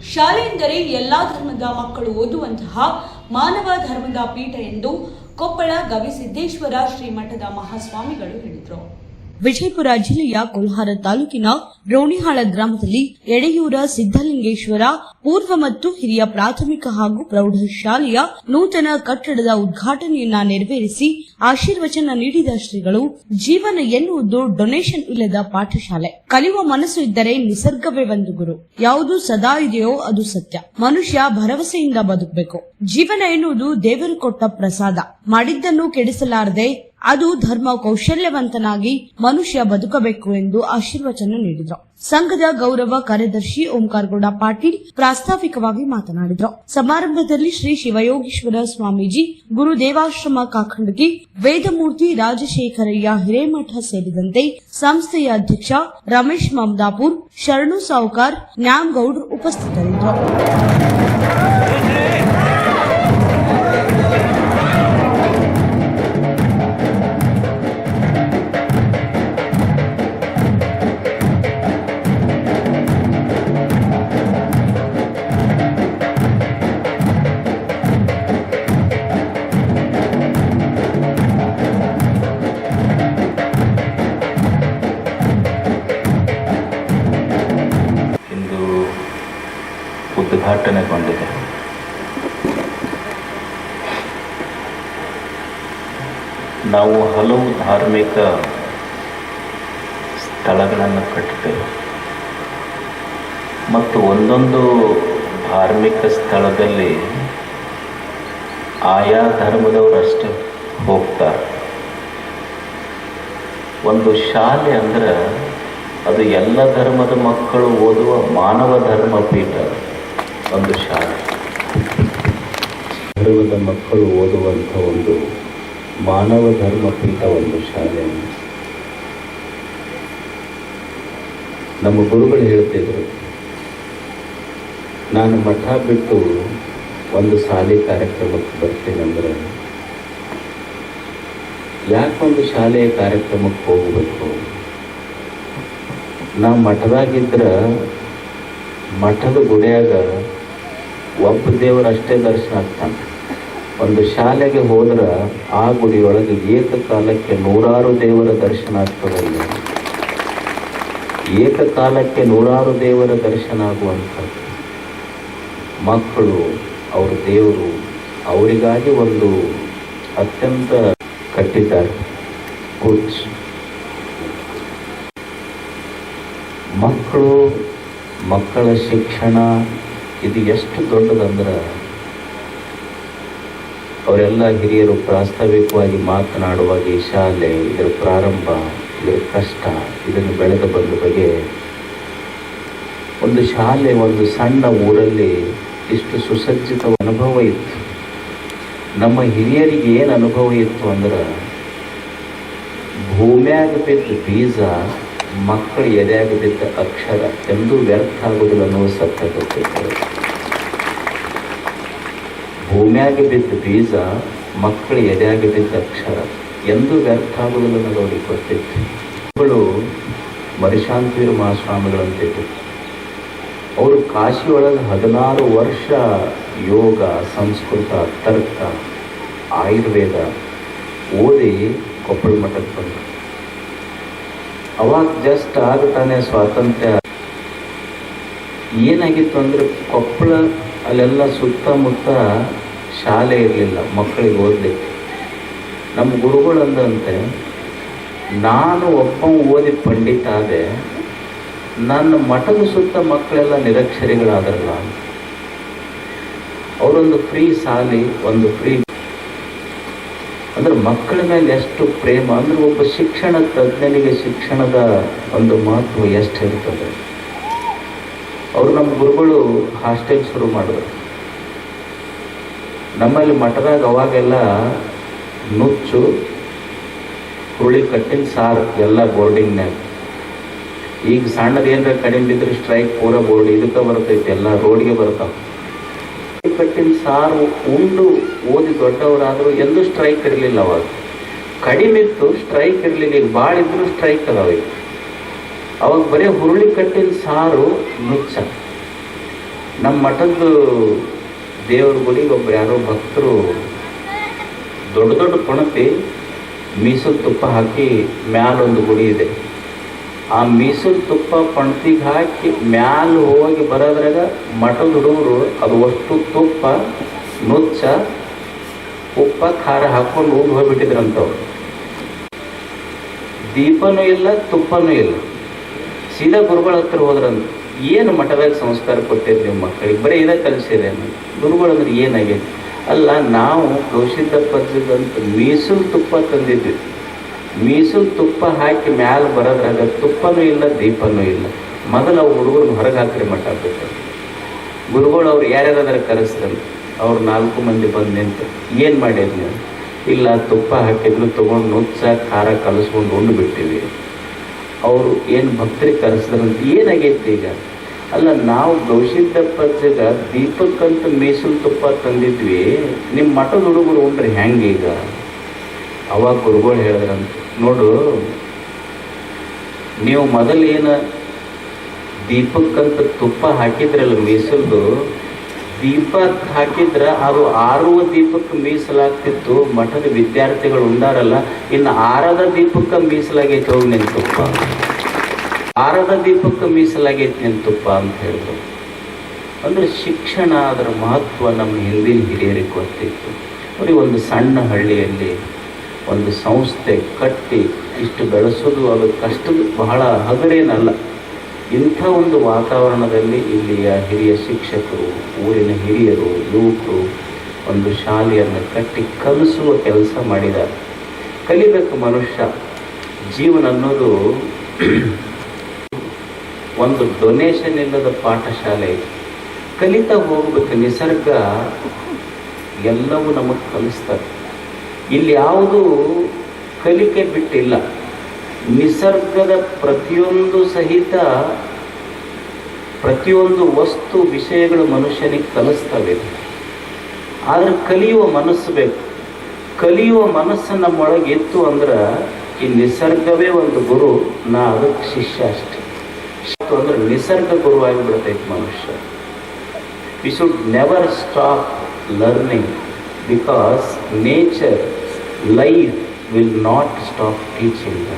ಶಾಲೆ ಎಂದರೆ ಎಲ್ಲಾ ಧರ್ಮದ ಮಕ್ಕಳು ಓದುವಂತಹ ಮಾನವ ಧರ್ಮದ ಪೀಠ ಎಂದು ಕೊಪ್ಪಳ ಗವಿಸಿದ್ದೇಶ್ವರ ಶ್ರೀಮಠದ ಮಹಾಸ್ವಾಮಿಗಳು ಹೇಳಿದರು. ವಿಜಯಪುರ ಜಿಲ್ಲೆಯ ಕೊಲ್ಹಾರ ತಾಲೂಕಿನ ರೋಣಿಹಾಳ ಗ್ರಾಮದಲ್ಲಿ ಎಡೆಯೂರ ಸಿದ್ದಲಿಂಗೇಶ್ವರ ಪೂರ್ವ ಮತ್ತು ಹಿರಿಯ ಪ್ರಾಥಮಿಕ ಹಾಗೂ ಪ್ರೌಢಶಾಲೆಯ ನೂತನ ಕಟ್ಟಡದ ಉದ್ಘಾಟನೆಯನ್ನ ನೆರವೇರಿಸಿ ಆಶೀರ್ವಚನ ನೀಡಿದ ಶ್ರೀಗಳು, ಜೀವನ ಎನ್ನುವುದು ಡೊನೇಷನ್ ಇಲ್ಲದ ಪಾಠಶಾಲೆ. ಕಲಿಯುವ ಮನಸ್ಸು ಇದ್ದರೆ ನಿಸರ್ಗವೇ ಒಂದು ಗುರು. ಯಾವುದು ಸದಾ ಇದೆಯೋ ಅದು ಸತ್ಯ. ಮನುಷ್ಯ ಭರವಸೆಯಿಂದ ಬದುಕಬೇಕು. ಜೀವನ ಎನ್ನುವುದು ದೇವರು ಕೊಟ್ಟ ಪ್ರಸಾದ. ಮಾಡಿದ್ದನ್ನು ಕೆಡಿಸಲಾರದೆ ಅದು ಧರ್ಮ ಕೌಶಲ್ಯವಂತನಾಗಿ ಮನುಷ್ಯ ಬದುಕಬೇಕು ಎಂದು ಆಶೀರ್ವಚನ ನೀಡಿದರು. ಸಂಘದ ಗೌರವ ಕಾರ್ಯದರ್ಶಿ ಓಂಕಾರಗೌಡ ಪಾಟೀಲ್ ಪ್ರಾಸ್ತಾವಿಕವಾಗಿ ಮಾತನಾಡಿದರು. ಸಮಾರಂಭದಲ್ಲಿ ಶ್ರೀ ಶಿವಯೋಗೀಶ್ವರ ಸ್ವಾಮೀಜಿ, ಗುರುದೇವಾಶ್ರಮ ಕಾಖಂಡಗಿ, ವೇದಮೂರ್ತಿ ರಾಜಶೇಖರಯ್ಯ ಹಿರೇಮಠ ಸೇರಿದಂತೆ ಸಂಸ್ಥೆಯ ಅಧ್ಯಕ್ಷ ರಮೇಶ್ ಮಮದಾಪುರ್, ಶರಣು ಸಾವುಕಾರ್, ನ್ಯಾಮಗೌಡ್ರು ಉಪಸ್ಥಿತರಿದ್ದರು. ಉದ್ಘಾಟನೆಗೊಂಡಿದೆ. ನಾವು ಹಲವು ಧಾರ್ಮಿಕ ಸ್ಥಳಗಳನ್ನು ಕಟ್ಟುತ್ತೇವೆ ಮತ್ತು ಒಂದೊಂದು ಧಾರ್ಮಿಕ ಸ್ಥಳದಲ್ಲಿ ಆಯಾ ಧರ್ಮದವರಷ್ಟೇ ಹೋಗ್ತಾರೆ. ಒಂದು ಶಾಲೆ ಅಂದ್ರೆ ಅದು ಎಲ್ಲ ಧರ್ಮದ ಮಕ್ಕಳು ಓದುವ ಮಾನವ ಧರ್ಮ ಪೀಠ. ಒಂದು ಶಾಲೆ ಧರ್ಮದ ಮಕ್ಕಳು ಓದುವಂಥ ಒಂದು ಮಾನವ ಧರ್ಮ ಪೀಠ, ಒಂದು ಶಾಲೆ. ನಮ್ಮ ಗುರುಗಳು ಹೇಳ್ತಿದ್ರು, ನಾನು ಮಠ ಬಿಟ್ಟು ಒಂದು ಶಾಲೆ ಕಾರ್ಯಕ್ರಮಕ್ಕೆ ಬರ್ತೀನಂದ್ರೆ ಯಾಕೊಂದು ಶಾಲೆಯ ಕಾರ್ಯಕ್ರಮಕ್ಕೆ ಹೋಗಬೇಕು? ನಾ ಮಠದಾಗಿದ್ರೆ ಮಠದ ಗುಡಿಯಾಗ ಒಬ್ಬ ದೇವರಷ್ಟೇ ದರ್ಶನ ಆಗ್ತಾನೆ. ಒಂದು ಶಾಲೆಗೆ ಹೋದ್ರೆ ಆ ಗುಡಿಯೊಳಗೆ ಏಕಕಾಲಕ್ಕೆ 100 ದೇವರ ದರ್ಶನ ಆಗ್ತದಲ್ಲ. ಏಕಕಾಲಕ್ಕೆ 100 ದೇವರ ದರ್ಶನ ಆಗುವಂಥದ್ದು. ಮಕ್ಕಳು ಅವ್ರ ದೇವರು ಅವರಿಗಾಗಿ ಒಂದು ಅತ್ಯಂತ ಕಟ್ಟಿದ್ದಾರೆ ಕುರ್ಚಿ. ಮಕ್ಕಳ ಶಿಕ್ಷಣ ಇದು ಎಷ್ಟು ದೊಡ್ಡದಂದ್ರೆ ಅವರೆಲ್ಲ ಹಿರಿಯರು ಪ್ರಾಸ್ತಾವಿಕವಾಗಿ ಮಾತನಾಡುವಾಗ ಈ ಶಾಲೆ, ಇದರ ಪ್ರಾರಂಭ, ಇದರ ಕಷ್ಟ, ಇದನ್ನು ಬೆಳೆದ ಬಂದ ಬಗ್ಗೆ, ಒಂದು ಶಾಲೆ ಒಂದು ಸಣ್ಣ ಊರಲ್ಲಿ ಇಷ್ಟು ಸುಸಜ್ಜಿತ ಅನುಭವ ಇತ್ತು. ನಮ್ಮ ಹಿರಿಯರಿಗೆ ಏನು ಅನುಭವ ಇತ್ತು ಅಂದ್ರೆ, ಭೂಮ್ಯಾಗ ಬಿದ್ದ ಬೀಜ ಮಕ್ಕಳು ಎದೆಯಾಗ ಬಿದ್ದ ಅಕ್ಷರ ಎಂದೂ ವ್ಯರ್ಥ ಆಗುವುದಿಲ್ಲ ಅನ್ನುವ ಸತ್ಯ ಗೊತ್ತಿರ್ತದೆ. ಭೂಮ್ಯಾಗ ಬಿದ್ದ ಬೀಜ ಮಕ್ಕಳು ಎದೆಯಾಗ ಬಿದ್ದ ಅಕ್ಷರ ಎಂದೂ ವ್ಯರ್ಥ ಆಗುವುದಿಲ್ಲ ಅನ್ನೋದು ಅವ್ರಿಗೆ ಗೊತ್ತಿತ್ತು. ಮಕ್ಕಳು ಮರಿಶಾಂತಿವೀರ ಮಹಾಸ್ವಾಮಿಗಳಂತಿದ್ರು. ಅವರು ಕಾಶಿ ಒಳಗೆ 16 ವರ್ಷ ಯೋಗ, ಸಂಸ್ಕೃತ, ತರ್ಕ, ಆಯುರ್ವೇದ ಓದಿ ಕೊಪ್ಪಳ ಮಠಕ್ಕೆ ಬಂದರು. ಅವಾಗ ಜಸ್ಟ್ ಆಗ್ತಾನೆ ಸ್ವಾತಂತ್ರ್ಯ. ಏನಾಗಿತ್ತು ಅಂದರೆ ಕೊಪ್ಪಳ ಅಲ್ಲೆಲ್ಲ ಸುತ್ತಮುತ್ತ ಶಾಲೆ ಇರಲಿಲ್ಲ ಮಕ್ಕಳಿಗೆ ಓದಲಿಕ್ಕೆ. ನಮ್ಮ ಗುರುಗಳು ಅಂದಂತೆ, ನಾನು ಒಬ್ಬ ಓದಿ ಪಂಡಿತ ಆದೆ, ನನ್ನ ಮಠದ ಸುತ್ತ ಮಕ್ಕಳೆಲ್ಲ ನಿರಕ್ಷರಿಗಳಾದ್ರಲ್ಲ. ಅವರೊಂದು ಫ್ರೀ ಶಾಲೆ, ಒಂದು ಫ್ರೀ ಅಂದ್ರೆ ಮಕ್ಕಳ ಮೇಲೆ ಎಷ್ಟು ಪ್ರೇಮ ಅಂದ್ರೆ, ಒಬ್ಬ ಶಿಕ್ಷಣ ತಜ್ಞನಿಗೆ ಶಿಕ್ಷಣದ ಒಂದು ಮಹತ್ವ ಎಷ್ಟು ಇರ್ತದೆ. ಅವರು ನಮ್ಮ ಗುರುಗಳು ಹಾಸ್ಟೆಲ್ ಶುರು ಮಾಡಿದ್ರು. ನಮ್ಮಲ್ಲಿ ಮಠದಾಗ ಅವಾಗೆಲ್ಲ ನುಚ್ಚು, ಹುರುಳಿ ಕಟ್ಟಿನ ಸಾರು ಎಲ್ಲ ಬೋರ್ಡಿಂಗ್ನಾಗ. ಈಗ ಸಣ್ಣದು ಏನರ ಕಡಿಮೆ ಬಿದ್ದರೆ ಸ್ಟ್ರೈಕ್ ಪೂರ ಬೋರ್ಡ್ ಇದಕ್ಕೆ ಬರ್ತೈತಿ, ಎಲ್ಲ ರೋಡ್ಗೆ ಬರ್ತಾವೆ. ಕಟ್ಟಿನ ಸಾರು ಉಂಡು ಓದಿ ದೊಡ್ಡವರಾದರೂ ಎಂದೂ ಸ್ಟ್ರೈಕ್ ಇರಲಿಲ್ಲ. ಅವಾಗ ಕಡಿಮೆ ಇತ್ತು, ಸ್ಟ್ರೈಕ್ ಇರಲಿಲ್ಲ. ಈಗ ಭಾಳ ಇದ್ರೂ ಸ್ಟ್ರೈಕ್ ಅದಾವ. ಅವಾಗ ಬರೀ ಹುರುಳಿ ಕಟ್ಟಿನ ಸಾರು ನುಚ್ಚ. ನಮ್ಮ ಮಠದ್ದು ದೇವ್ರ ಗುಡಿಗೆ ಒಬ್ರು ಯಾರೋ ಭಕ್ತರು ದೊಡ್ಡ ದೊಡ್ಡ ಪಣತಿ ಮೀಸಲು ತುಪ್ಪ ಹಾಕಿ ಮ್ಯಾಲೊಂದು ಗುಡಿ ಇದೆ. ಆ ಮೀಸಲು ತುಪ್ಪ ಪಣತಿಗೆ ಹಾಕಿ ಮ್ಯಾಲ ಹೋಗಿ ಬರೋದ್ರಾಗ ಮಠದ ಹುಡುಗರು ಅದು ಅಷ್ಟು ತುಪ್ಪ ನುಚ್ಚ ಉಪ್ಪ ಖಾರ ಹಾಕ್ಕೊಂಡು ಊರು ಹೋಗ್ಬಿಟ್ಟಿದ್ರಂತವ್ರು. ದೀಪನೂ ಇಲ್ಲ, ತುಪ್ಪನೂ ಇಲ್ಲ. ಸೀದಾ ಗುರುಗಳ ಹತ್ರ ಹೋದ್ರಂತ. ಏನು ಮಠದಾಗ ಸಂಸ್ಕಾರ ಕೊಟ್ಟಿರಿ ನಿಮ್ಮ ಮಕ್ಕಳಿಗೆ? ಬರೀ ಇದೇ ಕಲಿಸಿದೆ. ಗುರುಗಳು ಅಂದ್ರೆ ಏನಾಗೈತಿ? ಅಲ್ಲ, ನಾವು ಗೌಶಿದ್ದ ಪದ್ಯದಂತ ಮೀಸಲು ತುಪ್ಪ ತಂದಿದ್ವಿ. ಮೀಸಲು ತುಪ್ಪ ಹಾಕಿ ಮ್ಯಾಲ ಬರೋದ್ರಾಗ ತುಪ್ಪನೂ ಇಲ್ಲ, ದೀಪನೂ ಇಲ್ಲ. ಮೊದಲು ಅವ್ರು ಹುಡುಗರನ್ನ ಹೊರಗೆ ಹಾಕ್ರಿ ಮಠ ಬಿಟ್ಟು. ಗುರುಗಳು ಅವ್ರು ಯಾರ್ಯಾರಾದ್ರೆ ಕರೆಸ್ರಂತ. ಅವ್ರು 4 ಮಂದಿ ಬಂದು ನಿಂತು, ಏನು ಮಾಡಿರಿ ನೀವು? ಇಲ್ಲ, ತುಪ್ಪ ಹಾಕಿದ್ರು ತೊಗೊಂಡು ನುಚ್ಚ ಖಾರ ಕಲಿಸ್ಕೊಂಡು ಉಂಡು ಬಿಟ್ಟಿವಿ. ಅವರು ಏನು ಭಕ್ತರಿಗೆ ಕರೆಸಿದ್ರಂತ. ಏನಾಗೈತಿ ಈಗ? ಅಲ್ಲ, ನಾವು ಗೌಶಿದ್ದ ಪದ್ಯಗ ದೀಪಕ್ಕಂತ ಮೀಸಲು ತುಪ್ಪ ತಂದಿದ್ವಿ, ನಿಮ್ಮ ಮಠದ ಹುಡುಗರು ಉಂಡ್ರೆ ಹೆಂಗೆ ಈಗ? ಅವಾಗ ಗುರುಗಳು ಹೇಳಿದ್ರಂತ, ನೋಡು, ನೀವು ಮೊದಲು ಏನು ದೀಪಕ್ಕಂತ ತುಪ್ಪ ಹಾಕಿದ್ರಲ್ಲ ಮೀಸಲ್ದು, ದೀಪ ಹಾಕಿದ್ರ ಅದು ಆರುವ ದೀಪಕ್ಕೆ ಮೀಸಲಾಗ್ತಿತ್ತು. ಮಠದ ವಿದ್ಯಾರ್ಥಿಗಳು ಉಂಡಾರಲ್ಲ, ಇನ್ನು ಆರದ ದೀಪಕ್ಕೆ ಮೀಸಲಾಗೈತೆ ಹೋಗಿ ನಿನ್ನ ತುಪ್ಪ, ಆರದ ದೀಪಕ್ಕೆ ಮೀಸಲಾಗೈತೆ ನಿನ್ನ ತುಪ್ಪ ಅಂತ ಹೇಳಿದ್ರು. ಅಂದರೆ ಶಿಕ್ಷಣ, ಅದರ ಮಹತ್ವ ನಮ್ಮ ಹಿಂದಿನ ಹಿರಿಯರಿಗೆ ಗೊತ್ತಿತ್ತು. ಅವ್ರಿಗೆ ಒಂದು ಸಣ್ಣ ಹಳ್ಳಿಯಲ್ಲಿ ಒಂದು ಸಂಸ್ಥೆ ಕಟ್ಟಿ ಇಷ್ಟು ಬೆಳೆಸೋದು ಅದು ಕಷ್ಟದ ಬಹಳ ಹಗರೇನಲ್ಲ. ಇಂಥ ಒಂದು ವಾತಾವರಣದಲ್ಲಿ ಇಲ್ಲಿಯ ಹಿರಿಯ ಶಿಕ್ಷಕರು, ಊರಿನ ಹಿರಿಯರು, ಯುವಕರು ಒಂದು ಶಾಲೆಯನ್ನು ಕಟ್ಟಿ ಕಲಿಸುವ ಕೆಲಸ ಮಾಡಿದ್ದಾರೆ. ಕಲಿಬೇಕು ಮನುಷ್ಯ. ಜೀವನ ಅನ್ನೋದು ಒಂದು ಡೊನೇಷನ್ ಇಲ್ಲದ ಪಾಠಶಾಲೆ. ಕಲಿತಾ ಹೋಗ್ಬೇಕು. ನಿಸರ್ಗ ಎಲ್ಲವೂ ನಮಗೆ ಕಲಿಸ್ತಾರೆ. ಇಲ್ಲಿ ಯಾವುದೂ ಕಲಿಕೆ ಬಿಟ್ಟಿಲ್ಲ. ನಿಸರ್ಗದ ಪ್ರತಿಯೊಂದು ಸಹಿತ ಪ್ರತಿಯೊಂದು ವಸ್ತು ವಿಷಯಗಳು ಮನುಷ್ಯನಿಗೆ ಕಲಿಸ್ತವೆ. ಆದರೆ ಕಲಿಯುವ ಮನಸ್ಸು ಬೇಕು. ಕಲಿಯುವ ಮನಸ್ಸು ನಮ್ಮೊಳಗೆ ಇತ್ತು ಅಂದ್ರೆ ಈ ನಿಸರ್ಗವೇ ಒಂದು ಗುರು, ನಾ ಅದಕ್ಕೆ ಶಿಷ್ಯ ಅಷ್ಟೆ. ಅಂದ್ರೆ ನಿಸರ್ಗ ಗುರುವಾಗಿ ಬಿಡ್ತೈತೆ ಮನುಷ್ಯ. We should never stop learning because nature, life will not stop teaching.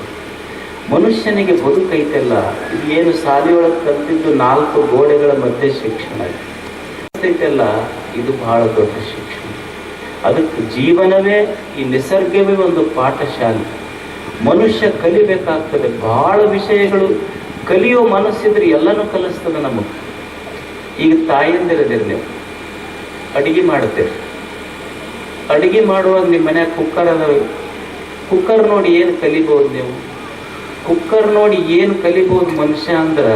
ಮನುಷ್ಯನಿಗೆ ಬದುಕೈತೆಲ್ಲ, ಇದು ಏನು ಶಾಲೆಯೊಳಗೆ ಕಲ್ತಿದ್ದು 4 ಗೋಡೆಗಳ ಮಧ್ಯೆ ಶಿಕ್ಷಣ ಐತೆಲ್ಲ, ಇದು ಬಹಳ ದೊಡ್ಡ ಶಿಕ್ಷಣ. ಅದಕ್ಕೆ ಜೀವನವೇ, ಈ ನಿಸರ್ಗವೇ ಒಂದು ಪಾಠಶಾಲೆ. ಮನುಷ್ಯ ಕಲಿಬೇಕಾಗ್ತದೆ. ಬಹಳ ವಿಷಯಗಳು ಕಲಿಯೋ ಮನಸ್ಸಿದ್ರೆ ಎಲ್ಲನೂ ಕಲಿಸ್ತದೆ ನಮಗೆ. ಈಗ ತಾಯಿಯಂದಿರದಿರಿ, ನೀವು ಅಡುಗೆ ಮಾಡ್ತೀರಿ. ಅಡುಗೆ ಮಾಡುವಾಗ ನಿಮ್ಮ ಮನ್ಯಾಗ ಕುಕ್ಕರ್ ಅದಾವೆ. ಕುಕ್ಕರ್ ನೋಡಿ ಏನು ಕಲಿಬೋದು ನೀವು? ಕುಕ್ಕರ್ ನೋಡಿ ಏನು ಕಲಿಬೋದು ಮನುಷ್ಯ ಅಂದ್ರೆ,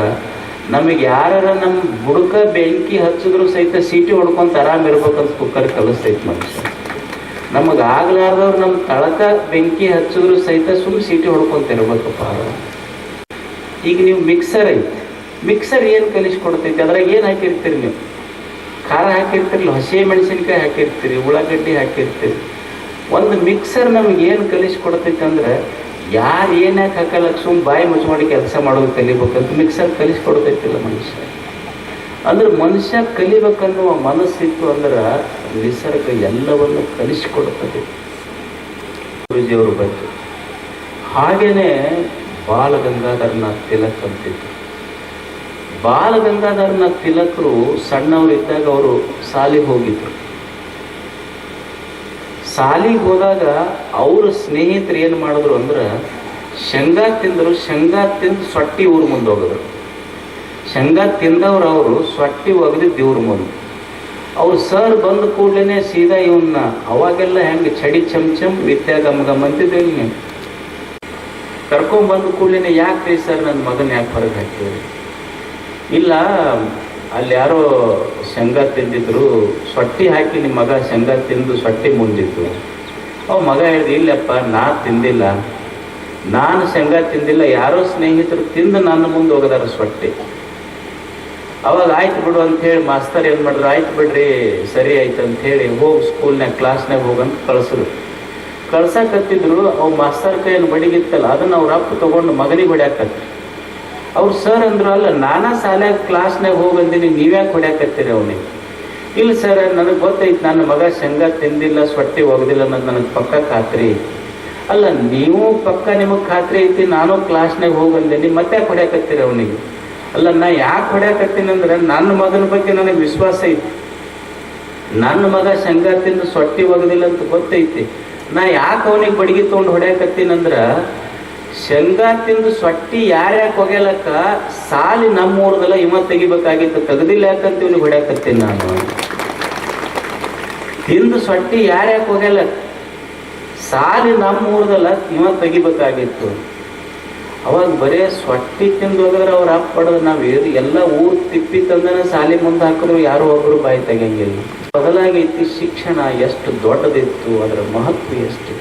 ನಮಗೆ ಯಾರ ನಮ್ಮ ಬುಡಕ ಬೆಂಕಿ ಹಚ್ಚಿದ್ರು ಸಹಿತ ಸೀಟಿ ಹೊಡ್ಕೊಂತ ಆರಾಮಿರ್ಬೇಕಂತ ಕುಕ್ಕರ್ ಕಲಿಸ್ತೈತೆ ಮನುಷ್ಯ. ನಮಗೆ ಆಗ್ಲಾರ್ದವ್ರು ನಮ್ಮ ತಳಕ ಬೆಂಕಿ ಹಚ್ಚಿದ್ರು ಸಹಿತ ಸುಮ್ಮನೆ ಸೀಟಿ ಹೊಡ್ಕೊಂತಿರ್ಬೇಕಪ್ಪ. ಈಗ ನೀವು ಮಿಕ್ಸರ್ ಐತಿ. ಮಿಕ್ಸರ್ ಏನು ಕಲಿಸ್ಕೊಡ್ತೈತಿ? ಅದ್ರಾಗ ಏನು ಹಾಕಿರ್ತೀರಿ ನೀವು? ಖಾರ ಹಾಕಿರ್ತಿರಲ್ಲ, ಹಸಿ ಮೆಣಸಿನ್ಕಾಯಿ ಹಾಕಿರ್ತೀರಿ, ಉಳ್ಳಾಗಡ್ಡಿ ಹಾಕಿರ್ತೀರಿ. ಒಂದು ಮಿಕ್ಸರ್ ನಮ್ಗೆ ಏನು ಕಲಿಸ್ಕೊಡ್ತೈತೆ ಅಂದ್ರೆ, ಯಾರು ಏನ್ಯಾಕೆ ಹಾಕಲ್ಲ, ಸುಮ್ಮ ಬಾಯಿ ಮುಚ್ಕೊಂಡು ಕೆಲಸ ಮಾಡೋದು ಕಲಿಬೇಕಂತ ಮಿಕ್ಸರ್ ಕಲಿಸ್ಕೊಡ್ತೈತಿಲ್ಲ ಮನುಷ್ಯ. ಅಂದ್ರೆ ಮನುಷ್ಯ ಕಲಿಬೇಕನ್ನುವ ಮನಸ್ಸಿತ್ತು ಅಂದ್ರೆ ನಿಸರ್ಗ ಎಲ್ಲವನ್ನು ಕಲಿಸಿಕೊಡುತ್ತದೆ. ಗುರುಜಿಯವರ ಬಗ್ಗೆ ಹಾಗೇನೆ ಬಾಲಗಂಗಾಧರನಾಥ್ ತಿಲಕ್ ಅಂತಿದ್ರು. ಬಾಲಗಂಗಾಧರನಾಥ್ ತಿಲಕರು ಸಣ್ಣವರಿದ್ದಾಗ ಅವರು ಶಾಲೆಗೆ ಹೋಗಿದ್ರು. ಶಾಲೆಗೆ ಹೋದಾಗ ಅವ್ರ ಸ್ನೇಹಿತರು ಏನು ಮಾಡಿದ್ರು ಅಂದ್ರೆ, ಶೇಂಗಾ ತಿಂದರು. ಶೇಂಗಾ ತಿಂದು ಸೊಟ್ಟಿ ಊರ ಮುಂದೆ ಹೋಗಿದ್ರು. ಶೇಂಗಾ ತಿಂದವ್ರು ಅವರು ಸೊಟ್ಟಿ ಒಗೆದಿದ್ದು ಇವ್ರ ಮುಂದೆ. ಅವ್ರು ಸರ್ ಬಂದ ಕೂಡಲೇ ಸೀದಾ ಇವನ್ನ, ಅವಾಗೆಲ್ಲ ಹೆಂಗೆ ಚಡಿ ಚಮ್ ವಿದ್ಯಾ ಗಮ್ ಅಂತಿದ್ದೇವೆ ನೀವು, ಕರ್ಕೊಂಡ್ಬಂದು ಕೂಡಲೇ ಯಾಕೆ ರೀ ಸರ್ ನನ್ನ ಮಗನ ಯಾಕೆ ಹೊರಗೆ ಹಾಕಿದ್ರಿ? ಇಲ್ಲ, ಅಲ್ಲಿ ಯಾರೋ ಶೇಂಗಾ ತಿಂದಿದ್ರು, ಸೊಟ್ಟಿ ಹಾಕಿ ನಿಮ್ಮ ಮಗ ಶೇಂಗಾ ತಿಂದು ಸೊಟ್ಟಿ ಮುಂದಿತ್ತು. ಅವ ಮಗ ಹೇಳಿದ, ಇಲ್ಲಪ್ಪ ನಾ ತಿಂದಿಲ್ಲ, ನಾನು ಶೇಂಗಾ ತಿಂದಿಲ್ಲ, ಯಾರೋ ಸ್ನೇಹಿತರು ತಿಂದು ನನ್ನ ಮುಂದೆ ಹೋಗದಾರ ಸೊಟ್ಟಿ. ಅವಾಗ ಆಯ್ತು ಬಿಡು ಅಂಥೇಳಿ ಮಾಸ್ತರ್ ಏನು ಮಾಡಿದ್ರು, ಆಯ್ತು ಬಿಡ್ರಿ ಸರಿ ಆಯ್ತು ಅಂಥೇಳಿ ಹೋಗಿ ಸ್ಕೂಲ್ನಾಗ ಕ್ಲಾಸ್ನಾಗ ಹೋಗಂತ ಕಳಿಸಿದ್ರು. ಕಳ್ಸಕತ್ತಿದ್ರು. ಅವು ಮಾಸ್ತರ್ ಕೈಯಲ್ಲಿ ಬಡಿಗಿತ್ತಲ್ಲ, ಅದನ್ನು ಅವ್ರ ಅಪ್ಪ ತೊಗೊಂಡು ಮಗನಿಗೆ ಹೊಡ್ಯಾಕತ್ರು. ಅವ್ರು ಸರ್ ಅಂದ್ರು, ಅಲ್ಲ ನಾನಾ ಶಾಲ್ಯಾಗ ಕ್ಲಾಸ್ನಾಗ ಹೋಗಂದಿನಿ, ನೀವ್ಯಾಕೆ ಹೊಡ್ಯಾಕತ್ತೀರಿ ಅವನಿಗೆ? ಇಲ್ಲ ಸರ್, ನನಗೆ ಗೊತ್ತೈತಿ ನನ್ನ ಮಗ ಶೇಂಗಾ ತಿಂದಿಲ್ಲ, ಸೊಟ್ಟಿ ಒಗದಿಲ್ಲ ಅನ್ನೋದು ನನಗೆ ಪಕ್ಕ ಖಾತ್ರಿ. ಅಲ್ಲ ನೀವು ಪಕ್ಕ ನಿಮಗೆ ಖಾತ್ರಿ ಐತಿ, ನಾನು ಕ್ಲಾಸ್ನಾಗ ಹೋಗಂದಿನಿ, ಮತ್ತೆ ಯಾಕೆ ಹೊಡ್ಯಾಕತ್ತೀರಿ ಅವನಿಗೆ? ಅಲ್ಲ ನಾ ಯಾಕೆ ಹೊಡ್ಯಾಕತ್ತೀನಿ ಅಂದ್ರೆ ನನ್ನ ಮಗನ ಬಗ್ಗೆ ನನಗೆ ವಿಶ್ವಾಸ ಐತಿ. ನನ್ನ ಮಗ ಶೇಂಗಾ ತಿಂದು ಸೊಟ್ಟಿ ಒಗದಿಲ್ಲ ಅಂತ ಗೊತ್ತೈತಿ. ನಾ ಯಾಕೆ ಅವನಿಗೆ ಬಡಗಿ ತೊಗೊಂಡು ಹೊಡ್ಯಾಕತ್ತೀನಂದ್ರ, ಶೇಂಗಾ ತಿಂದು ಸೊಟ್ಟಿ ಯಾರ್ಯಾಕೆ ಒಗ್ಯಾಲಕ್ಕ ಸಾಲಿ ನಮ್ಮೂರ್ದಲ್ಲ ಇವ ತೆಗಿಬೇಕಾಗಿತ್ತು, ತೆಗೆದಿಲ್ಲ ಯಾಕಂತ ಇವ್ನಿಗೆ ಹೊಡ್ಯಾಕತ್ತೀನಿ ನಾನು. ತಿಂದು ಸೊಟ್ಟಿ ಯಾರ್ಯಾಕೆ ಒಗ್ಯಾಲ, ಸಾಲಿ ನಮ್ಮೂರ್ದಲ್ಲ ಇವ ತೆಗಿಬೇಕಾಗಿತ್ತು. ಅವಾಗ ಬರೇ ಸೊಟ್ಟಿ ತಿಂದು ಹೋಗಿದ್ರೆ ಅವ್ರ ಅಪ್ಪ ಪಡೆದು ನಾವು ಎಲ್ಲ ಊರು ತಿಪ್ಪಿ ತಂದನ ಸಾಲಿ ಮುಂದೆ ಹಾಕಿದ್ರು ಯಾರು ಒಬ್ರು ಬಾಯಿ ತೆಗಂಗಿಲ್ಲ. ಬದಲಾಗೈತಿ ಶಿಕ್ಷಣ, ಎಷ್ಟು ದೊಡ್ಡದಿತ್ತು, ಅದರ ಮಹತ್ವ ಎಷ್ಟು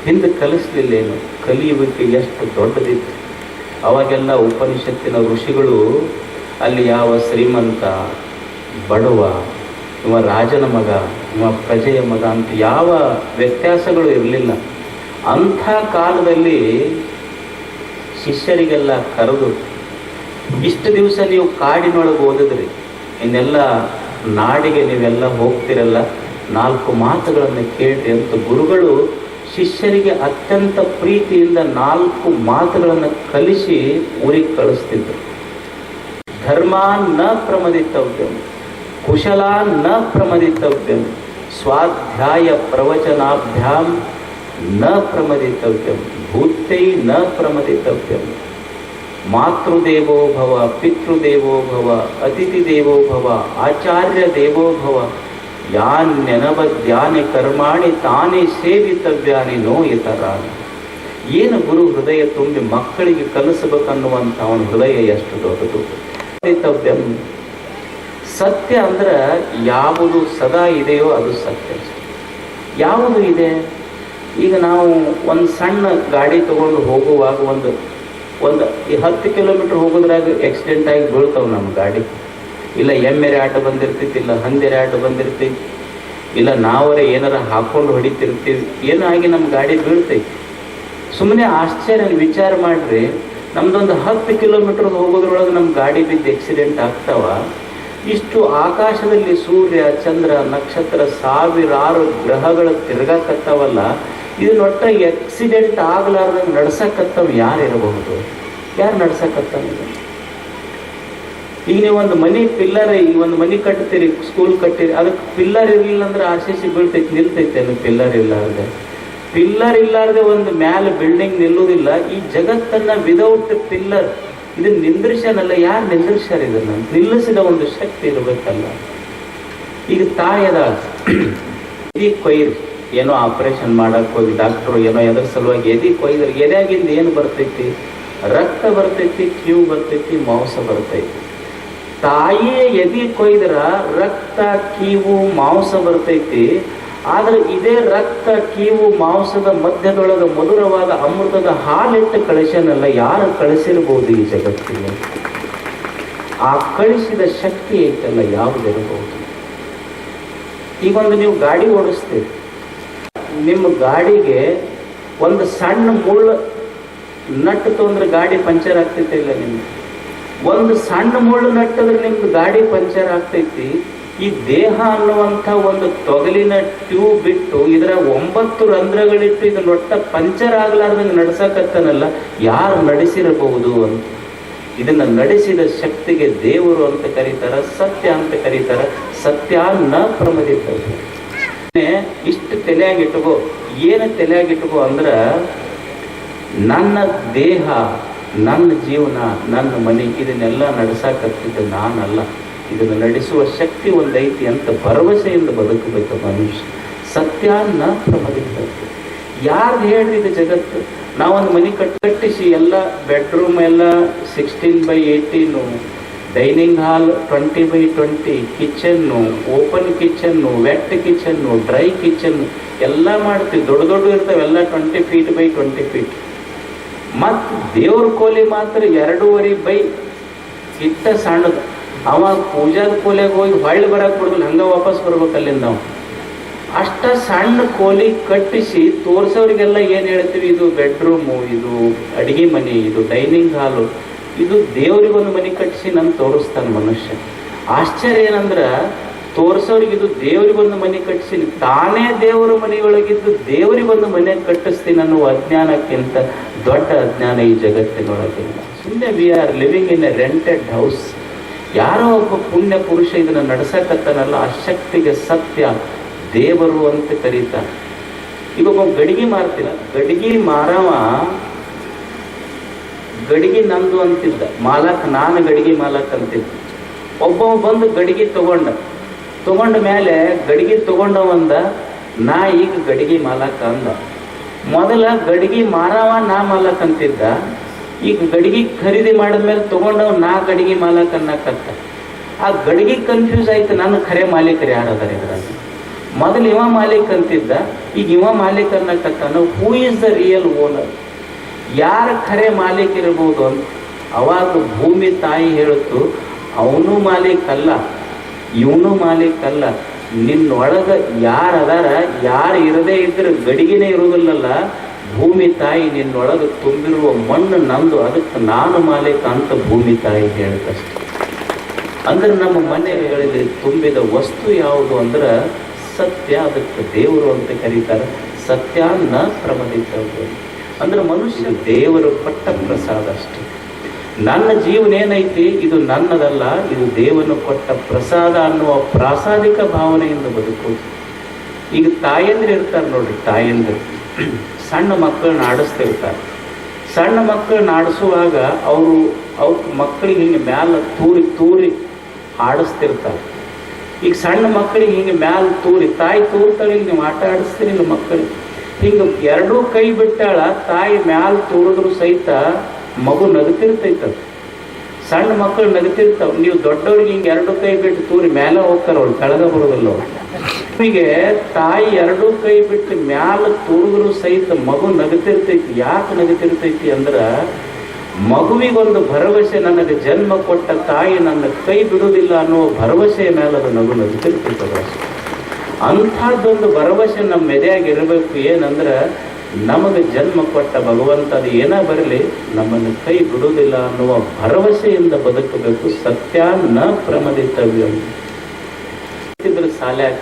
ಹಿಂದೆ ಕಲಿಸ್ಲಿಲ್ಲೇನು, ಕಲಿಯುವಿಕೆ ಎಷ್ಟು ದೊಡ್ಡದಿತ್ತು. ಅವಾಗೆಲ್ಲ ಉಪನಿಷತ್ತಿನ ಋಷಿಗಳು ಅಲ್ಲಿ ಯಾವ ಶ್ರೀಮಂತ ಬಡವ, ಇವ ರಾಜನ ಮಗ, ಇವ ಪ್ರಜೆಯ ಮಗ ಅಂತ ಯಾವ ವ್ಯತ್ಯಾಸಗಳು ಇರಲಿಲ್ಲ. ಅಂಥ ಕಾಲದಲ್ಲಿ ಶಿಷ್ಯರಿಗೆಲ್ಲ ಕರೆದು, ಇಷ್ಟು ದಿವಸ ನೀವು ಕಾಡಿನೊಳಗೆ ಓದಿದ್ರಿ, ಇನ್ನೆಲ್ಲ ನಾಡಿಗೆ ನೀವೆಲ್ಲ ಹೋಗ್ತಿರಲ್ಲ, 4 ಮಾತುಗಳನ್ನು ಕೇಳ್ರಿ ಅಂತ ಗುರುಗಳು ಶಿಷ್ಯರಿಗೆ ಅತ್ಯಂತ ಪ್ರೀತಿಯಿಂದ 4 ಮಾತುಗಳನ್ನು ಕಲಿಸಿ ಊರಿಗೆ ಕಳಿಸ್ತಿದ್ರು. ಧರ್ಮಾನ್ ನ ಪ್ರಮದಿತವ್ಯಂ, ಕುಶಲಾನ್ ನ ಪ್ರಮದಿತವ್ಯಂ, ಸ್ವಾಧ್ಯಾಯ ಪ್ರವಚನಾಭ್ಯಾಂ ನ ಪ್ರಮದಿತವ್ಯಂ, ಭೂತೈ ನ ಪ್ರಮದಿತವ್ಯಂ, ಮಾತೃದೇವೋ ಭವ, ಪಿತೃದೇವೋ ಭವ, ಅತಿಥಿ ದೇವೋ ಭವ, ಆಚಾರ್ಯ ದೇವೋ ಭವ, ಯಾನ್ಯನವದ್ಯಾನಿ ಕರ್ಮಾಣಿ ತಾನೇ ಸೇವಿತವ್ಯಾನಿ ನೋ ಇತರಾನಿ. ಏನು ಗುರು ಹೃದಯ ತುಂಬಿ ಮಕ್ಕಳಿಗೆ ಕಲಿಸಬೇಕನ್ನುವಂಥ ಅವನ ಹೃದಯ ಎಷ್ಟು ದೊಡ್ಡದು. ಸೇವಿತವ್ಯಂ, ಸತ್ಯ ಅಂದ್ರೆ ಯಾವುದು ಸದಾ ಇದೆಯೋ ಅದು ಸತ್ಯ. ಯಾವುದು ಇದೆ? ಈಗ ನಾವು ಒಂದು ಸಣ್ಣ ಗಾಡಿ ತಗೊಂಡು ಹೋಗುವಾಗ ಒಂದು 10 ಕಿಲೋಮೀಟರ್ ಹೋಗೋದ್ರಾಗ ಆಕ್ಸಿಡೆಂಟ್ ಆಗಿ ಬೀಳ್ತಾವೆ ನಮ್ಮ ಗಾಡಿ. ಇಲ್ಲ ಎಮ್ಮೆರೆ ಆಟ ಬಂದಿರ್ತೈತಿ, ಇಲ್ಲ ಹಂದೆರೆ ಆಟ ಬಂದಿರ್ತೈತಿ, ಇಲ್ಲ ನಾವರೇ ಏನಾರ ಹಾಕೊಂಡು ಹೊಡಿತಿರ್ತೀವಿ, ಏನಾಗಿ ನಮ್ಮ ಗಾಡಿ ಬೀಳ್ತೈತಿ. ಸುಮ್ಮನೆ ಆಶ್ಚರ್ಯ ವಿಚಾರ ಮಾಡ್ರಿ, ನಮ್ದೊಂದು 10 ಕಿಲೋಮೀಟರ್ ಹೋಗೋದ್ರೊಳಗೆ ನಮ್ಮ ಗಾಡಿ ಬಿದ್ದು ಆಕ್ಸಿಡೆಂಟ್ ಆಗ್ತಾವ. ಇಷ್ಟು ಆಕಾಶದಲ್ಲಿ ಸೂರ್ಯ, ಚಂದ್ರ, ನಕ್ಷತ್ರ, ಸಾವಿರಾರು ಗ್ರಹಗಳು ತಿರ್ಗಾಕತ್ತಾವಲ್ಲ, ಇದನ್ನೊಟ್ಟ ಆಕ್ಸಿಡೆಂಟ್ ಆಗ್ಲಾರ್ದಂಗೆ ನಡ್ಸಕತ್ತವ ಯಾರಿರಬಹುದು? ಯಾರು ನಡ್ಸಕತ್ತಾವ? ಈಗ ನೀವು ಒಂದು ಮನಿ ಪಿಲ್ಲರ್, ಈಗ ಒಂದು ಮನಿ ಕಟ್ತೀರಿ, ಸ್ಕೂಲ್ ಕಟ್ಟಿರಿ, ಅದಕ್ಕೆ ಪಿಲ್ಲರ್ ಇರಲಿಲ್ಲ ಅಂದ್ರೆ RCC ಬೀಳ್ತೈತಿ, ನಿಲ್ತೈತೆ ಅದು ಪಿಲ್ಲರ್ ಇಲ್ಲಾರ್ದೆ. ಪಿಲ್ಲರ್ ಇಲ್ಲಾರ್ದೆ ಒಂದು ಮ್ಯಾಲ ಬಿಲ್ಡಿಂಗ್ ನಿಲ್ಲುವುದಿಲ್ಲ. ಈ ಜಗತ್ತನ್ನ ವಿದೌಟ್ ಪಿಲ್ಲರ್ ಇದನ್ನ ನಿಂದ್ರಿಸನಲ್ಲ, ಯಾರು ನಿಂದ್ರಿಸ್ಯಾರ? ಇದನ್ನ ನಿಲ್ಲಿಸಿದ ಒಂದು ಶಕ್ತಿ ಇರಬೇಕಲ್ಲ. ಈಗ ತಾಯದ ಎದಿ ಕೊಯ್ರಿ, ಏನೋ ಆಪರೇಷನ್ ಮಾಡಕ್ ಹೋಗಿ ಡಾಕ್ಟ್ರು ಏನೋ ಎದ್ರ ಸಲುವಾಗಿ ಎದಿ ಕೊಯ್ದ್ರೆ ಎದೆಯಾಗಿಂದ ಏನು ಬರ್ತೈತಿ? ರಕ್ತ ಬರ್ತೈತಿ, ಕೀವು ಬರ್ತೈತಿ, ಮಾಂಸ ಬರ್ತೈತಿ. ತಾಯಿಯೇ ಎದಿ ಕೊಯ್ದ್ರ ರಕ್ತ, ಕೀವು, ಮಾಂಸ ಬರ್ತೈತಿ. ಆದ್ರೆ ಇದೇ ರಕ್ತ, ಕೀವು, ಮಾಂಸದ ಮಧ್ಯದೊಳಗೆ ಮಧುರವಾದ ಅಮೃತದ ಹಾಲಿಟ್ಟು ಕಳಿಸನಲ್ಲ, ಯಾರು ಕಳಿಸಿರ್ಬೋದು ಈ ಜಗತ್ತಿಗೆ? ಆ ಕಳಿಸಿದ ಶಕ್ತಿ ಐತಲ್ಲ, ಯಾವುದಿರಬಹುದು? ಈಗೊಂದು ನೀವು ಗಾಡಿ ಓಡಿಸ್ತೀರಿ, ನಿಮ್ಮ ಗಾಡಿಗೆ ಒಂದು ಸಣ್ಣ ಮುಳ್ಳು ನಟ್ಟು ತೊಂದ್ರೆ ಗಾಡಿ ಪಂಚರ್ ಆಗ್ತೈತೆ ಇಲ್ಲ? ನಿಮ್ಗೆ ಒಂದು ಸಣ್ಣ ಮುಳ್ಳು ನಟ್ಟಿದ್ರೆ ನಿಮ್ದು ಗಾಡಿ ಪಂಚರ್ ಆಗ್ತೈತಿ. ಈ ದೇಹ ಅನ್ನುವಂಥ ಒಂದು ತೊಗಲಿನ ಟ್ಯೂಬ್ ಬಿಟ್ಟು ಇದರ 9 ರಂಧ್ರಗಳಿಟ್ಟು ಇದನ್ನೊಟ್ಟ ಪಂಚರ್ ಆಗ್ಲಾರ್ದಂಗೆ ನಡ್ಸಕತ್ತನಲ್ಲ, ಯಾರು ನಡೆಸಿರಬಹುದು ಅಂತ. ಇದನ್ನ ನಡೆಸಿದ ಶಕ್ತಿಗೆ ದೇವರು ಅಂತ ಕರೀತಾರ, ಸತ್ಯ ಅಂತ ಕರೀತಾರ. ಸತ್ಯ ನ ಪ್ರಮದಿತವ್ಯ. ಇಷ್ಟು ತಲೆಯಾಗಿಟ್ಕೋ. ಏನು ತಲೆಯಾಗಿಟ್ಕೋ ಅಂದ್ರ, ನನ್ನ ದೇಹ, ನನ್ನ ಜೀವನ, ನನ್ನ ಮನೆ, ಇದನ್ನೆಲ್ಲ ನಡೆಸಾಕತ್ತಿದ್ದು ನಾನಲ್ಲ, ಇದನ್ನು ನಡೆಸುವ ಶಕ್ತಿ ಒಂದೈತಿ ಅಂತ ಭರವಸೆಯಿಂದ ಬದುಕಬೇಕು ಮನುಷ್ಯ. ಸತ್ಯಾನ್ನ ಪ್ರಮದಿತವ್ಯ. ಯಾರು ಹೇಳ್ರಿ ಇದು ಜಗತ್ತು? ನಾವೊಂದು ಮನೆ ಕಟ್ಟಿಸಿ ಎಲ್ಲ ಬೆಡ್ರೂಮ್ ಎಲ್ಲ 16x18, dining hall 20x20, kitchen, open kitchen, wet kitchen, dry kitchen ಎಲ್ಲ ಮಾಡ್ತೀವಿ. ದೊಡ್ಡ ದೊಡ್ಡ ಇರ್ತಾವೆ ಎಲ್ಲ 20 feet x 20 feet. ಮತ್ತು ದೇವ್ರ ಕೋಲಿ ಮಾತ್ರ 2.5 by ಇಟ್ಟ ಸಣ್ಣದು. ಅವ ಪೂಜಾದ ಕೋಲಿಯಾಗ ಹೋಗಿ ಹೊಳ್ಳಿ ಬರಕ್ಕೆ ಕೊಡೋದಿಲ್ಲ, ಹಂಗೆ ವಾಪಸ್ ಬರ್ಬೇಕಲ್ಲಿಂದ ನಾವು. ಅಷ್ಟ ಸಣ್ಣ ಕೋಲಿ ಕಟ್ಟಿಸಿ ತೋರ್ಸೋರಿಗೆಲ್ಲ ಏನು ಹೇಳ್ತೀವಿ? ಇದು ಬೆಡ್ರೂಮು, ಇದು ಅಡಿಗೆ ಮನೆ, ಇದು ಡೈನಿಂಗ್ ಹಾಲು, ಇದು ದೇವರಿಗೊಂದು ಮನೆ ಕಟ್ಟಿಸಿ ನಾನು ತೋರಿಸ್ತಾನೆ ಮನುಷ್ಯ. ಆಶ್ಚರ್ಯ ಏನಂದ್ರೆ ತೋರಿಸೋರಿಗೆ ಇದು ದೇವರಿಗೊಂದು ಮನೆ ಕಟ್ಟಿಸಿ ತಾನೇ ದೇವರ ಮನೆಯೊಳಗಿದ್ದು ದೇವರಿಗೊಂದು ಮನೆ ಕಟ್ಟಿಸ್ತೀನಿ ಅನ್ನುವ ಅಜ್ಞಾನಕ್ಕಿಂತ ದೊಡ್ಡ ಅಜ್ಞಾನ ಈ ಜಗತ್ತಿನೊಳಗಿಲ್ಲ. ಸುಮ್ಮನೆ we are living in a rented house. ಯಾರೋ ಒಬ್ಬ ಪುಣ್ಯ ಪುರುಷ ಇದನ್ನು ನಡೆಸಕತ್ತನಲ್ಲ, ಆ ಶಕ್ತಿಗೆ ಸತ್ಯ ದೇವರು ಅಂತ ಕರೀತಾರೆ. ಈಗ ಒಬ್ಬ ಗಡಿಗೆ ಮಾರ್ತಿಲ್ಲ, ಗಡಿಗೆ ಮಾರವ ಗಡಿಗೆ ನಂದು ಅಂತಿದ್ದ, ಮಾಲಕ್ ನಾನು ಗಡಿಗೆ ಮಾಲಕ್ ಅಂತಿದ್ದ. ಒಬ್ಬ ಬಂದು ಗಡಿಗೆ ತಗೊಂಡ ಮೇಲೆ ಗಡಿಗೆ ತಗೊಂಡವಂದ ನಾ ಈಗ ಗಡಿಗೆ ಮಾಲಕ್ ಅಂದ. ಮೊದಲ ಗಡಿಗೆ ಮಾರವ ನಾ ಮಾಲಕ್ ಅಂತಿದ್ದ, ಈಗ ಗಡಿಗೆ ಖರೀದಿ ಮಾಡಿದ್ಮೇಲೆ ತಗೊಂಡವ್ ನಾ ಗಡಿಗೆ ಮಾಲಕ್ ಅನ್ನಕತ್ತ. ಆ ಗಡಿಗೆ ಕನ್ಫ್ಯೂಸ್ ಆಯ್ತು, ನನ್ನ ಖರೆ ಮಾಲೀಕರು ಯಾರದಾರ ಇದ್ರಾಗ. ಮೊದಲು ಇವ ಮಾಲೀಕ್ ಅಂತಿದ್ದ, ಈಗ ಇವ ಮಾಲೀಕ್ ಅನ್ನಕತ್ತಾನ. Who is the real owner? ಯಾರ ಖರೆ ಮಾಲೀಕ್ ಇರ್ಬೋದು ಅಂತ. ಅವಾಗ ಭೂಮಿ ತಾಯಿ ಹೇಳ್ತು, ಅವನು ಮಾಲೀಕ್ ಅಲ್ಲ, ಇವನು ಮಾಲೀಕ್ ಅಲ್ಲ, ನಿನ್ನೊಳಗ ಯಾರು ಅದಾರ, ಯಾರು ಇರದೇ ಇದ್ರೆ ಗಡಿಗೆನೇ ಇರುವುದಿಲ್ಲಲ್ಲ, ಭೂಮಿ ತಾಯಿ ನಿನ್ನೊಳಗೆ ತುಂಬಿರುವ ಮಣ್ಣು ನಂದು, ಅದಕ್ಕೆ ನಾನು ಮಾಲೀಕ ಅಂತ ಭೂಮಿ ತಾಯಿ ಹೇಳ್ತಷ್ಟೆ. ಅಂದ್ರೆ ನಮ್ಮ ಮನೆಗಳಲ್ಲಿ ತುಂಬಿದ ವಸ್ತು ಯಾವುದು ಅಂದ್ರೆ ಸತ್ಯ, ಅದಕ್ಕೆ ದೇವರು ಅಂತ ಕರೀತಾರೆ. ಸತ್ಯಾನ್ನ ಪ್ರಮದಿತವ್ಯ ಅಂದ್ರೆ ಮನುಷ್ಯ ದೇವರು ಕೊಟ್ಟ ಪ್ರಸಾದ ಅಷ್ಟೇ. ನನ್ನ ಜೀವನ ಏನೈತಿ ಇದು ನನ್ನದಲ್ಲ, ಇದು ದೇವನು ಕೊಟ್ಟ ಪ್ರಸಾದ ಅನ್ನುವ ಪ್ರಾಸಾದಿಕ ಭಾವನೆಯಿಂದ ಬದುಕೋದು. ಈಗ ತಾಯಂದ್ರೆ ಇರ್ತಾರೆ ನೋಡ್ರಿ, ತಾಯಂದ್ರೆ ಸಣ್ಣ ಮಕ್ಕಳನ್ನ ಆಡಿಸ್ತಿರ್ತಾರೆ. ಸಣ್ಣ ಮಕ್ಕಳನ್ನ ಆಡಿಸುವಾಗ ಅವ್ರ ಮಕ್ಕಳಿಗೆ ಹಿಂಗೆ ಮ್ಯಾಲ ತೂರಿ ಆಡಿಸ್ತಿರ್ತಾರೆ. ಈಗ ಸಣ್ಣ ಮಕ್ಕಳಿಗೆ ಹಿಂಗೆ ಮ್ಯಾಲ ತಾಯಿ ತೂರ್ತಾಳೆ, ಈಗ ನೀವು ಆಟ ಆಡಿಸ್ತೀರಿಲ್ಲ ಮಕ್ಕಳಿಗೆ. ಹಿಂಗೆ ಎರಡೂ ಕೈ ಬಿಟ್ಟಾಳ ತಾಯಿ ಮ್ಯಾಲ ತೂರಿದ್ರು ಸಹಿತ ಮಗು ನಗತಿರ್ತೈತದ. ಸಣ್ಣ ಮಕ್ಕಳು ನಗತಿರ್ತಾವ. ನೀವು ದೊಡ್ಡವ್ರಿಗೆ ಹಿಂಗೆ ಎರಡು ಕೈ ಬಿಟ್ಟು ತೂರಿ ಮೇಲೆ ಹೋಗ್ತಾರ, ಅವ್ರು ಕೆಳಗ ಬರೋದಿಲ್ಲ. ಅವ್ರು ನಿಮಗೆ ತಾಯಿ ಎರಡೂ ಕೈ ಬಿಟ್ಟು ಮ್ಯಾಲ ತೂರಿದ್ರು ಸಹಿತ ಮಗು ನಗತಿರ್ತೈತಿ. ಯಾಕೆ ನಗತಿರ್ತೈತಿ ಅಂದ್ರೆ ಮಗುವಿಗೊಂದು ಭರವಸೆ, ನನಗೆ ಜನ್ಮ ಕೊಟ್ಟ ತಾಯಿ ನನ್ನ ಕೈ ಬಿಡುವುದಿಲ್ಲ ಅನ್ನೋ ಭರವಸೆಯ ಮೇಲೆ ಅದು ನಗತಿರ್ತೈತದ. ಅಂಥದ್ದೊಂದು ಭರವಸೆ ನಮ್ಮ ಮೆದೆಯಾಗಿರಬೇಕು. ಏನಂದ್ರೆ ನಮಗೆ ಜನ್ಮ ಕೊಟ್ಟ ಭಗವಂತ ಅದು ಏನ ಬರಲಿ ನಮ್ಮನ್ನು ಕೈ ಬಿಡುವುದಿಲ್ಲ ಅನ್ನುವ ಭರವಸೆಯಿಂದ ಬದುಕಬೇಕು. ಸತ್ಯಾನ್ನ ಪ್ರಮದಿತವ್ಯಂ ಸಾಲ್ಯಾಕ,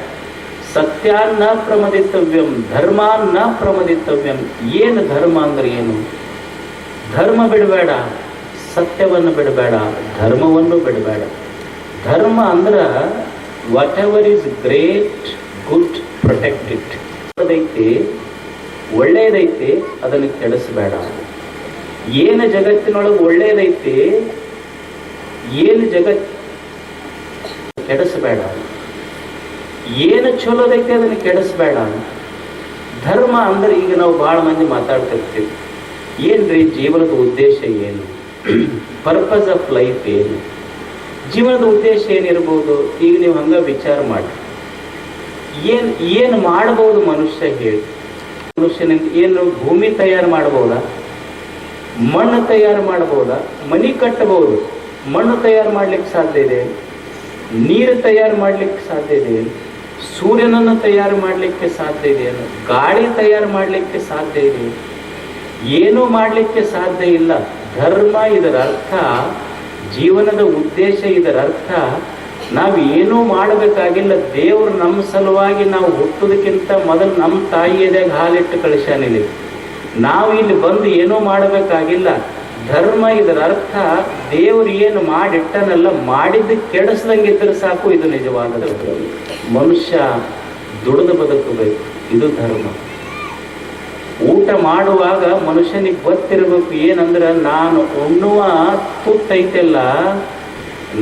ಸತ್ಯಾನ್ನ ಪ್ರಮದಿತವ್ಯಂ, ಧರ್ಮಾನ್ನ ಪ್ರಮದಿತವ್ಯಂ. ಏನು ಧರ್ಮ ಅಂದ್ರೆ ಏನು? ಧರ್ಮ ಬಿಡಬೇಡ, ಸತ್ಯವನ್ನು ಬಿಡಬೇಡ, ಧರ್ಮವನ್ನು ಬಿಡಬೇಡ. ಧರ್ಮ ಅಂದ್ರೆ whatever is great good protect it. ಅದೈತಿ ಒಳ್ಳೆಯದೈತಿ ಅದನ್ನು ಕೆಡಿಸಬೇಡ. ಏನು ಜಗತ್ತಿನೊಳಗೆ ಒಳ್ಳೆಯದೈತಿ, ಏನು ಜಗತ್ ಕೆಡಿಸಬೇಡ. ಏನು ಚಲೋದೈತಿ ಅದನ್ನು ಕೆಡಿಸಬೇಡ. ಧರ್ಮ ಅಂದ್ರೆ ಈಗ ನಾವು ಭಾಳ ಮಂದಿ ಮಾತಾಡ್ತಿರ್ತೀವಿ, ಏನ್ರಿ ಜೀವನದ ಉದ್ದೇಶ ಏನು, ಪರ್ಪಸ್ ಆಫ್ ಲೈಫ್ ಏನು, ಜೀವನದ ಉದ್ದೇಶ ಏನಿರ್ಬೋದು? ಈಗ ನೀವು ಹಂಗ ವಿಚಾರ ಮಾಡಿ, ಏನು ಮಾಡ್ಬೋದು ಮನುಷ್ಯ ಹೇಳಿ? ಮನುಷ್ಯನಿಂದ ಏನು ಭೂಮಿ ತಯಾರು ಮಾಡ್ಬೋದಾ? ಮಣ್ಣು ತಯಾರು ಮಾಡ್ಬೋದಾ? ಮನೆ ಕಟ್ಟಬಹುದು. ಮಣ್ಣು ತಯಾರು ಮಾಡ್ಲಿಕ್ಕೆ ಸಾಧ್ಯ ಇದೆ, ನೀರು ತಯಾರು ಮಾಡ್ಲಿಕ್ಕೆ ಸಾಧ್ಯ ಇದೆ, ಸೂರ್ಯನನ್ನು ತಯಾರು ಮಾಡಲಿಕ್ಕೆ ಸಾಧ್ಯ ಇದೆ, ಗಾಳಿ ತಯಾರು ಮಾಡಲಿಕ್ಕೆ ಸಾಧ್ಯ ಇದೆ, ಏನೂ ಮಾಡಲಿಕ್ಕೆ ಸಾಧ್ಯ ಇಲ್ಲ. ಧರ್ಮ ಇದರ ಅರ್ಥ, ಜೀವನದ ಉದ್ದೇಶ ಇದರ ಅರ್ಥ, ನಾವು ಏನೂ ಮಾಡಬೇಕಾಗಿಲ್ಲ. ದೇವರು ನಮ್ಮ ಸಲುವಾಗಿ ನಾವು ಹುಟ್ಟೋದಕ್ಕಿಂತ ಮೊದಲು ನಮ್ಮ ತಾಯಿಯದಾಗ ಹಾಲಿಟ್ಟು ಕಳಿಸ್ಯಾನಿಲ್ಲಿ. ನಾವು ಇಲ್ಲಿ ಬಂದು ಏನೂ ಮಾಡಬೇಕಾಗಿಲ್ಲ. ಧರ್ಮ ಇದರ ಅರ್ಥ ದೇವರು ಏನು ಮಾಡಿಟ್ಟನಲ್ಲ, ಮಾಡಿದ್ದು ಕೆಡಿಸ್ದಂಗಿದ್ರೆ ಸಾಕು. ಇದು ನಿಜವಾದ ಮನುಷ್ಯ ದುಡಿದು ಬದುಕಬೇಕು, ಇದು ಧರ್ಮ. ಊಟ ಮಾಡುವಾಗ ಮನುಷ್ಯನಿಗೆ ಗೊತ್ತಿರಬೇಕು ಏನಂದ್ರೆ, ನಾನು ಉಣ್ಣುವ ತುತ್ತೈತೆಲ್ಲ,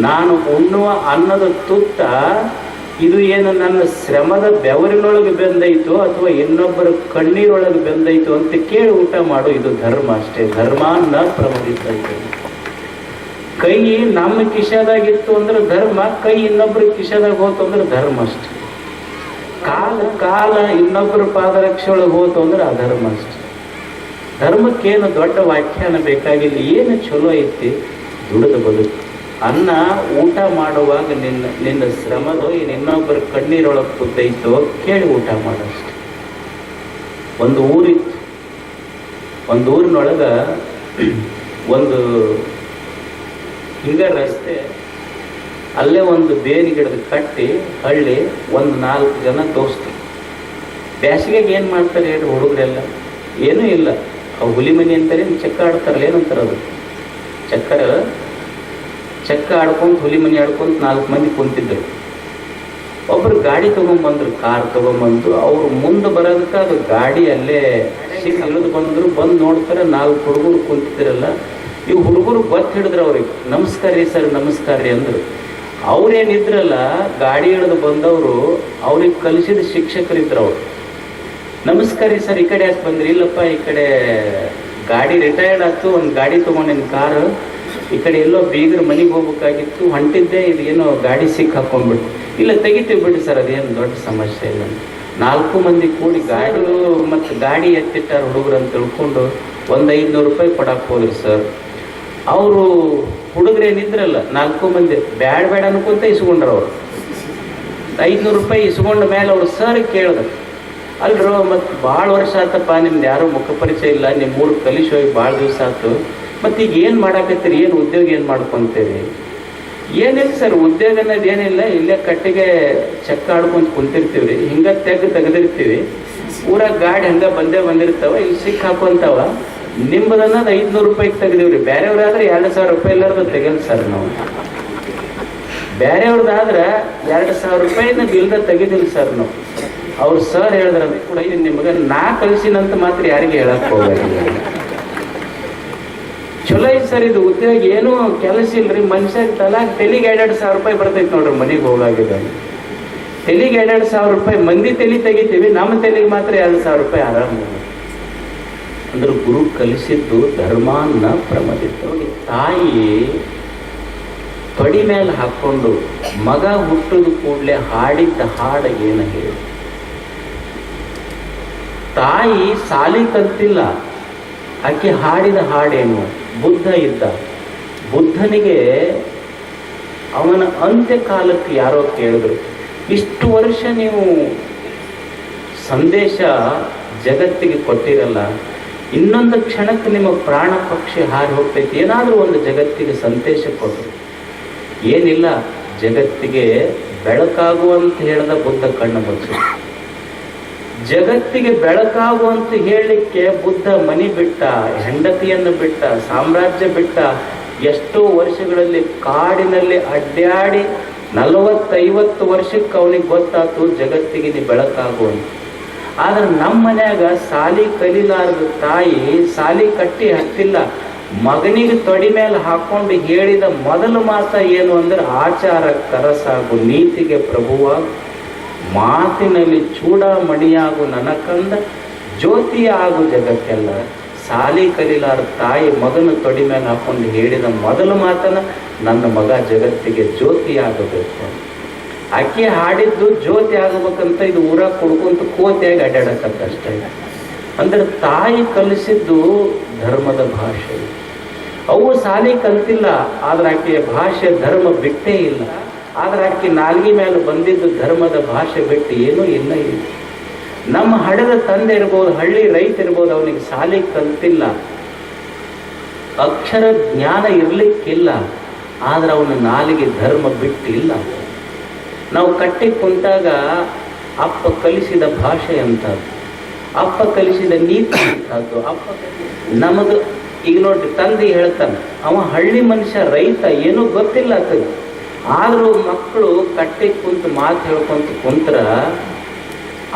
ನಾನು ಉಣ್ಣುವ ಅನ್ನದ ತುತ್ತ ಇದು ಏನು ನನ್ನ ಶ್ರಮದ ಬೆವರಿನೊಳಗೆ ಬೆಂದೈತು ಅಥವಾ ಇನ್ನೊಬ್ಬರ ಕಣ್ಣೀರೊಳಗೆ ಬೆಂದೈತು ಅಂತ ಕೇಳಿ ಊಟ ಮಾಡು. ಇದು ಧರ್ಮ ಅಷ್ಟೇ. ಧರ್ಮನ ಪ್ರಮದಿತೈತೆ. ಕೈ ನಮ್ಮ ಕಿಶದಾಗಿತ್ತು ಅಂದ್ರೆ ಧರ್ಮ, ಕೈ ಇನ್ನೊಬ್ಬರ ಕಿಶದಾಗ ಹೋತು ಅಂದ್ರೆ ಧರ್ಮ ಅಷ್ಟೆ. ಕಾಲ ಇನ್ನೊಬ್ಬರ ಪಾದರಕ್ಷೆ ಒಳಗೆ ಹೋತು ಅಂದ್ರೆ ಅಧರ್ಮ ಅಷ್ಟೆ. ಧರ್ಮಕ್ಕೇನು ದೊಡ್ಡ ವ್ಯಾಖ್ಯಾನ ಬೇಕಾಗಿಲ್ಲ. ಏನು ಚಲೋ ಐತಿ ದುಡಿದು ಬದುಕು. ಅನ್ನ ಊಟ ಮಾಡುವಾಗ ನಿನ್ನ ಶ್ರಮದೋ ಇನ್ನೊಬ್ಬರ ಕಣ್ಣೀರೊಳಗೆ ಕುದ್ದೈತೋ ಕೇಳಿ ಊಟ ಮಾಡಷ್ಟೆ. ಒಂದು ಊರಿತ್ತು, ಒಂದು ಊರಿನೊಳಗೆ ಒಂದು ಹಿಂಗೆ ರಸ್ತೆ ಅಲ್ಲೇ ಒಂದು ಬೇರಿ ಗಿಡದ ಕಟ್ಟಿ ಹಳ್ಳಿ ಒಂದು 4 ಜನ ದೋಸ್ತರು. ಬ್ಯಾಸಿಗೆಗೆ ಏನು ಮಾಡ್ತಾರೆ ಹೇಳಿ ಹುಡುಗರೆಲ್ಲ? ಏನೂ ಇಲ್ಲ, ಅವು ಹುಲಿ ಮನೆ ಅಂತಾರೆ, ಚಕ್ಕ ಆಡ್ತಾರಲ್ಲ, ಏನಂತಾರೆ ಅದು ಚಕ್ಕ ಆಡ್ಕೊಂತ ಹುಲಿ ಮನೆ ಆಡ್ಕೊಂತ 4 ಮಂದಿ ಕುಂತಿದ್ದರು. ಒಬ್ಬರು ಗಾಡಿ ತೊಗೊಂಬಂದ್ರು, ಕಾರ್ ತೊಗೊಂಬಂದು ಅವ್ರು ಮುಂದೆ ಬರೋದಕ್ಕೆ ಅದು ಗಾಡಿ ಅಲ್ಲೇ ಇಳಿದು ಬಂದರು. ಬಂದು ನೋಡ್ತಾರೆ 4 ಹುಡುಗರು ಕುಂತಿದ್ರಲ್ಲ, ಇವು ಹುಡುಗರು ಬತ್ ಹಿಡಿದ್ರು ಅವ್ರಿಗೆ. ನಮಸ್ಕಾರ ರೀ ಸರ್, ನಮಸ್ಕಾರ ರೀ ಅಂದರು. ಅವ್ರೇನಿದ್ರಲ್ಲ ಗಾಡಿ ಇಳಿದು ಬಂದವರು ಅವ್ರಿಗೆ ಕಲಿಸಿದ ಶಿಕ್ಷಕರಿದ್ರು. ಅವರು ನಮಸ್ಕಾರ ರೀ ಸರ್, ಈ ಕಡೆ ಯಾಕೆ ಬಂದ್ರಿ? ಇಲ್ಲಪ್ಪ, ಈ ಕಡೆ ಗಾಡಿ ರಿಟೈರ್ಡ್ ಆಯ್ತು, ಒಂದು ಗಾಡಿ ತೊಗೊಂಡಿನ ಕಾರು, ಈ ಕಡೆ ಎಲ್ಲೋ ಬೀಗರ ಮನೆಗೆ ಹೋಗ್ಬೇಕಾಗಿತ್ತು, ಹೊಂಟಿದ್ದೆ, ಇದು ಏನೋ ಗಾಡಿ ಹಾಕೊಂಡ್ಬಿಟ್ಟು. ಇಲ್ಲ ತೆಗಿತೀವಿ ಬಿಡಿ ಸರ್, ಅದೇನು ದೊಡ್ಡ ಸಮಸ್ಯೆ ಇಲ್ಲ. 4 ಮಂದಿ ಕೂಡಿ ಗಾಡಿ ಮತ್ತು ಗಾಡಿ ಎತ್ತಿಟ್ಟಾರ ಹುಡುಗರು ಅಂತ ತಿಳ್ಕೊಂಡು ಒಂದು 500 ರೂಪಾಯಿ ಕೊಡಕ್ಕೆ ಹೋದ್ರು ಸರ್. ಅವರು ಹುಡುಗರೇನಿದ್ರಲ್ಲ 4 ಮಂದಿ ಬೇಡ ಅನ್ಕೊಂತ ಇಸ್ಕೊಂಡ್ರು. ಅವರು 500 ರೂಪಾಯಿ ಇಸ್ಕೊಂಡ ಮೇಲೆ ಅವ್ರು ಸರ್ ಕೇಳಿದ್ರು, ಅಲ್ರು ಮತ್ತು ಭಾಳ ವರ್ಷ ಆತಪ್ಪ, ನಿಮ್ದು ಯಾರೂ ಮುಖ ಪರಿಚಯ ಇಲ್ಲ, ನಿಮ್ಮ ಊರು ಕಲಿಸಿ ಹೋಗಿ ಭಾಳ ದಿವಸ ಆಯ್ತು, ಮತ್ತು ಈಗ ಏನು ಮಾಡಾಕತ್ತೀರಿ, ಏನು ಉದ್ಯೋಗ ಏನು ಮಾಡ್ಕೊತೀರಿ? ಏನಿಲ್ಲ ಸರ್, ಉದ್ಯೋಗ ಅನ್ನೋದು ಏನಿಲ್ಲ, ಇಲ್ಲೇ ಕಟ್ಟಿಗೆ ಚಕ್ಕ ಆಡ್ಕೊಂಡು ಕುಂತಿರ್ತೀವಿ ರೀ, ಹಿಂಗೆ ತೆಗೆದಿರ್ತೀವಿ, ಊರಾಗ ಗಾಡಿ ಹಂಗೆ ಬಂದಿರ್ತಾವ, ಇಲ್ಲಿ ಹಾಕೊಂತಾವ. ನಿಮ್ಮದನ್ನೋದು 500 ರೂಪಾಯಿಗೆ ತೆಗೆದಿವ್ರಿ. ಬೇರೆಯವ್ರಾದ್ರೆ 2,000 ರೂಪಾಯಿ ಎಲ್ಲಾರ್ದು ತೆಗೆಯಲ್ಲ ಸರ್ ನಾವು. ಬೇರೆಯವ್ರದ್ದಾದ್ರೆ 2,000 ರೂಪಾಯಿನ ಬಿಲ್ದ ತೆಗೆದಿಲ್ಲ ಸರ್ ನಾವು. ಅವ್ರು ಸರ್ ಹೇಳಿದ್ರಂತ ಕೂಡ ನಿಮಗೆ ನಾ ಕಲಿಸಿನಂತ ಮಾತ್ರ ಯಾರಿಗೆ ಹೇಳಕ್ ಹೋಗ್ಬೇಡಿ. ಚಲೋ ಐತೆ ಸರ್, ಇದು ಉದ್ಯೋಗ ಏನೂ ಕೆಲಸ ಇಲ್ರಿ, ಮನುಷ್ಯ ತೆಲಿಗೆ 2,000 ರೂಪಾಯಿ ಬರ್ತೈತೆ ನೋಡ್ರಿ ಮನೆಗೆ ಹೋಗಾಗಿದೆ. ತೆಲಿಗೆ 2,000 ರೂಪಾಯಿ, ಮಂದಿ ತೆಲಿ ತೆಗಿತೀವಿ, ನಮ್ಮ ತೆಲಿಗೆ ಮಾತ್ರ 2,000 ರೂಪಾಯಿ ಆರಾಮ. ಅಂದ್ರೆ ಗುರು ಕಲಿಸಿದ್ದು ಧರ್ಮಾನ್ನ ಪ್ರಮದಿತ್ತು. ತಾಯಿ ತೊಡಿ ಮೇಲೆ ಹಾಕ್ಕೊಂಡು ಮಗ ಹುಟ್ಟದ ಕೂಡಲೇ ಹಾಡಿದ್ದ ಹಾಡು ಏನು ಹೇಳಿ? ತಾಯಿ ಸಾಲಿ ಕಲ್ತಿಲ್ಲ, ಆಕೆ ಹಾಡಿದ ಹಾಡೇನು? ಬುದ್ಧ ಇದ್ದ, ಬುದ್ಧನಿಗೆ ಅವನ ಅಂತ್ಯಕಾಲಕ್ಕೆ ಯಾರೋ ಕೇಳಿದ್ರು, ಇಷ್ಟು ವರ್ಷ ನೀವು ಸಂದೇಶ ಜಗತ್ತಿಗೆ ಕೊಟ್ಟಿರಲ್ಲ, ಇನ್ನೊಂದು ಕ್ಷಣಕ್ಕೆ ನಿಮ್ಮ ಪ್ರಾಣ ಪಕ್ಷಿ ಹಾರಿ ಹೋಗ್ತೈತಿ, ಏನಾದರೂ ಒಂದು ಜಗತ್ತಿಗೆ ಸಂದೇಶ ಕೊಟ್ಟರು. ಏನಿಲ್ಲ, ಜಗತ್ತಿಗೆ ಬೆಳಕಾಗುವಂತ ಹೇಳಿದ ಬುದ್ಧ ಕಣ್ಣು ಮುಚ್ಚು. ಜಗತ್ತಿಗೆ ಬೆಳಕಾಗುವಂತ ಹೇಳಲಿಕ್ಕೆ ಬುದ್ಧ ಮನೆ ಬಿಟ್ಟ, ಹೆಂಡತಿಯನ್ನು ಬಿಟ್ಟ, ಸಾಮ್ರಾಜ್ಯ ಬಿಟ್ಟ, ಎಷ್ಟೋ ವರ್ಷಗಳಲ್ಲಿ ಕಾಡಿನಲ್ಲಿ ಅಡ್ಡಾಡಿ 40-50 ವರ್ಷಕ್ಕೆ ಅವನಿಗೆ ಗೊತ್ತಾಯ್ತು ಜಗತ್ತಿಗೆ ನೀ ಬೆಳಕಾಗುವಂತ. ಆದ್ರೆ ನಮ್ಮ ಮನ್ಯಾಗ ಸಾಲಿ ಕಲಿಲಾರ್ದ ತಾಯಿ ಸಾಲಿ ಕಟ್ಟಿ ಹತ್ತಿಲ್ಲ, ಮಗನಿಗೆ ತೊಡಿ ಮೇಲೆ ಹಾಕೊಂಡು ಹೇಳಿದ ಮೊದಲು ಮಾತ ಏನು ಅಂದ್ರೆ, ಆಚಾರ ಕರಸಾಗು, ನೀತಿಗೆ ಪ್ರಭುವಾಗು, ಮಾತಿನಲ್ಲಿ ಚೂಡಾಮಣಿಯಾಗು, ನನಕಂದ ಜ್ಯೋತಿಯ ಆಗು ಜಗಕ್ಕೆಲ್ಲ. ಸಾಲಿ ಕಲಿಲಾರ ತಾಯಿ ಮಗನ ತೊಡಿ ಮೇಲೆ ಹಾಕೊಂಡು ಹೇಳಿದ ಮೊದಲು ಮಾತನ್ನ, ನನ್ನ ಮಗ ಜಗತ್ತಿಗೆ ಜ್ಯೋತಿ ಆಗಬೇಕು. ಆಕೆ ಹಾಡಿದ್ದು ಜ್ಯೋತಿ ಆಗಬೇಕಂತ ಇದು ಊರಾಗ ಕೊಡ್ಕೊಂತ ಕೋತಿಯಾಗಿ ಅಡ್ಡಾಡಕತ್ತಷ್ಟೇ. ಅಂದ್ರೆ ತಾಯಿ ಕಲಿಸಿದ್ದು ಧರ್ಮದ ಭಾಷೆ. ಅವು ಸಾಲಿ ಕಲ್ತಿಲ್ಲ, ಆದ್ರೆ ಆಕೆಯ ಭಾಷೆ ಧರ್ಮ ಬಿಟ್ಟೇ ಇಲ್ಲ. ಆದ್ರೆ ಆಕೆ ನಾಲ್ಗಿ ಮೇಲೆ ಬಂದಿದ್ದು ಧರ್ಮದ ಭಾಷೆ ಬಿಟ್ಟು ಏನೂ ಇಲ್ಲ. ನಮ್ಮ ಹಡದ ತಂದೆ ಇರ್ಬೋದು, ಹಳ್ಳಿ ರೈತ ಇರ್ಬೋದು, ಅವನಿಗೆ ಸಾಲಿ ಕಲ್ತಿಲ್ಲ, ಅಕ್ಷರ ಜ್ಞಾನ ಇರ್ಲಿಕ್ಕಿಲ್ಲ, ಆದ್ರೆ ಅವನ ನಾಲಿಗೆ ಧರ್ಮ ಬಿಟ್ಟಿಲ್ಲ. ನಾವು ಕಟ್ಟಿ ಕುಂತಾಗ ಅಪ್ಪ ಕಲಿಸಿದ ಭಾಷೆ ಅಂತದ್ದು, ಅಪ್ಪ ಕಲಿಸಿದ ನೀತಿ ಅಂತದ್ದು. ನಮದು ಈಗ ನೋಡ್ರಿ, ತಂದೆ ಹೇಳ್ತಾನೆ, ಅವ ಹಳ್ಳಿ ಮನುಷ್ಯ ರೈತ, ಏನೂ ಗೊತ್ತಿಲ್ಲ ಆತಗೆ. ಆದರೂ ಮಕ್ಕಳು ಕಟ್ಟಿ ಕುಂತು ಮಾತು ಹೇಳ್ಕೊಂತ ಕುಂತ್ರ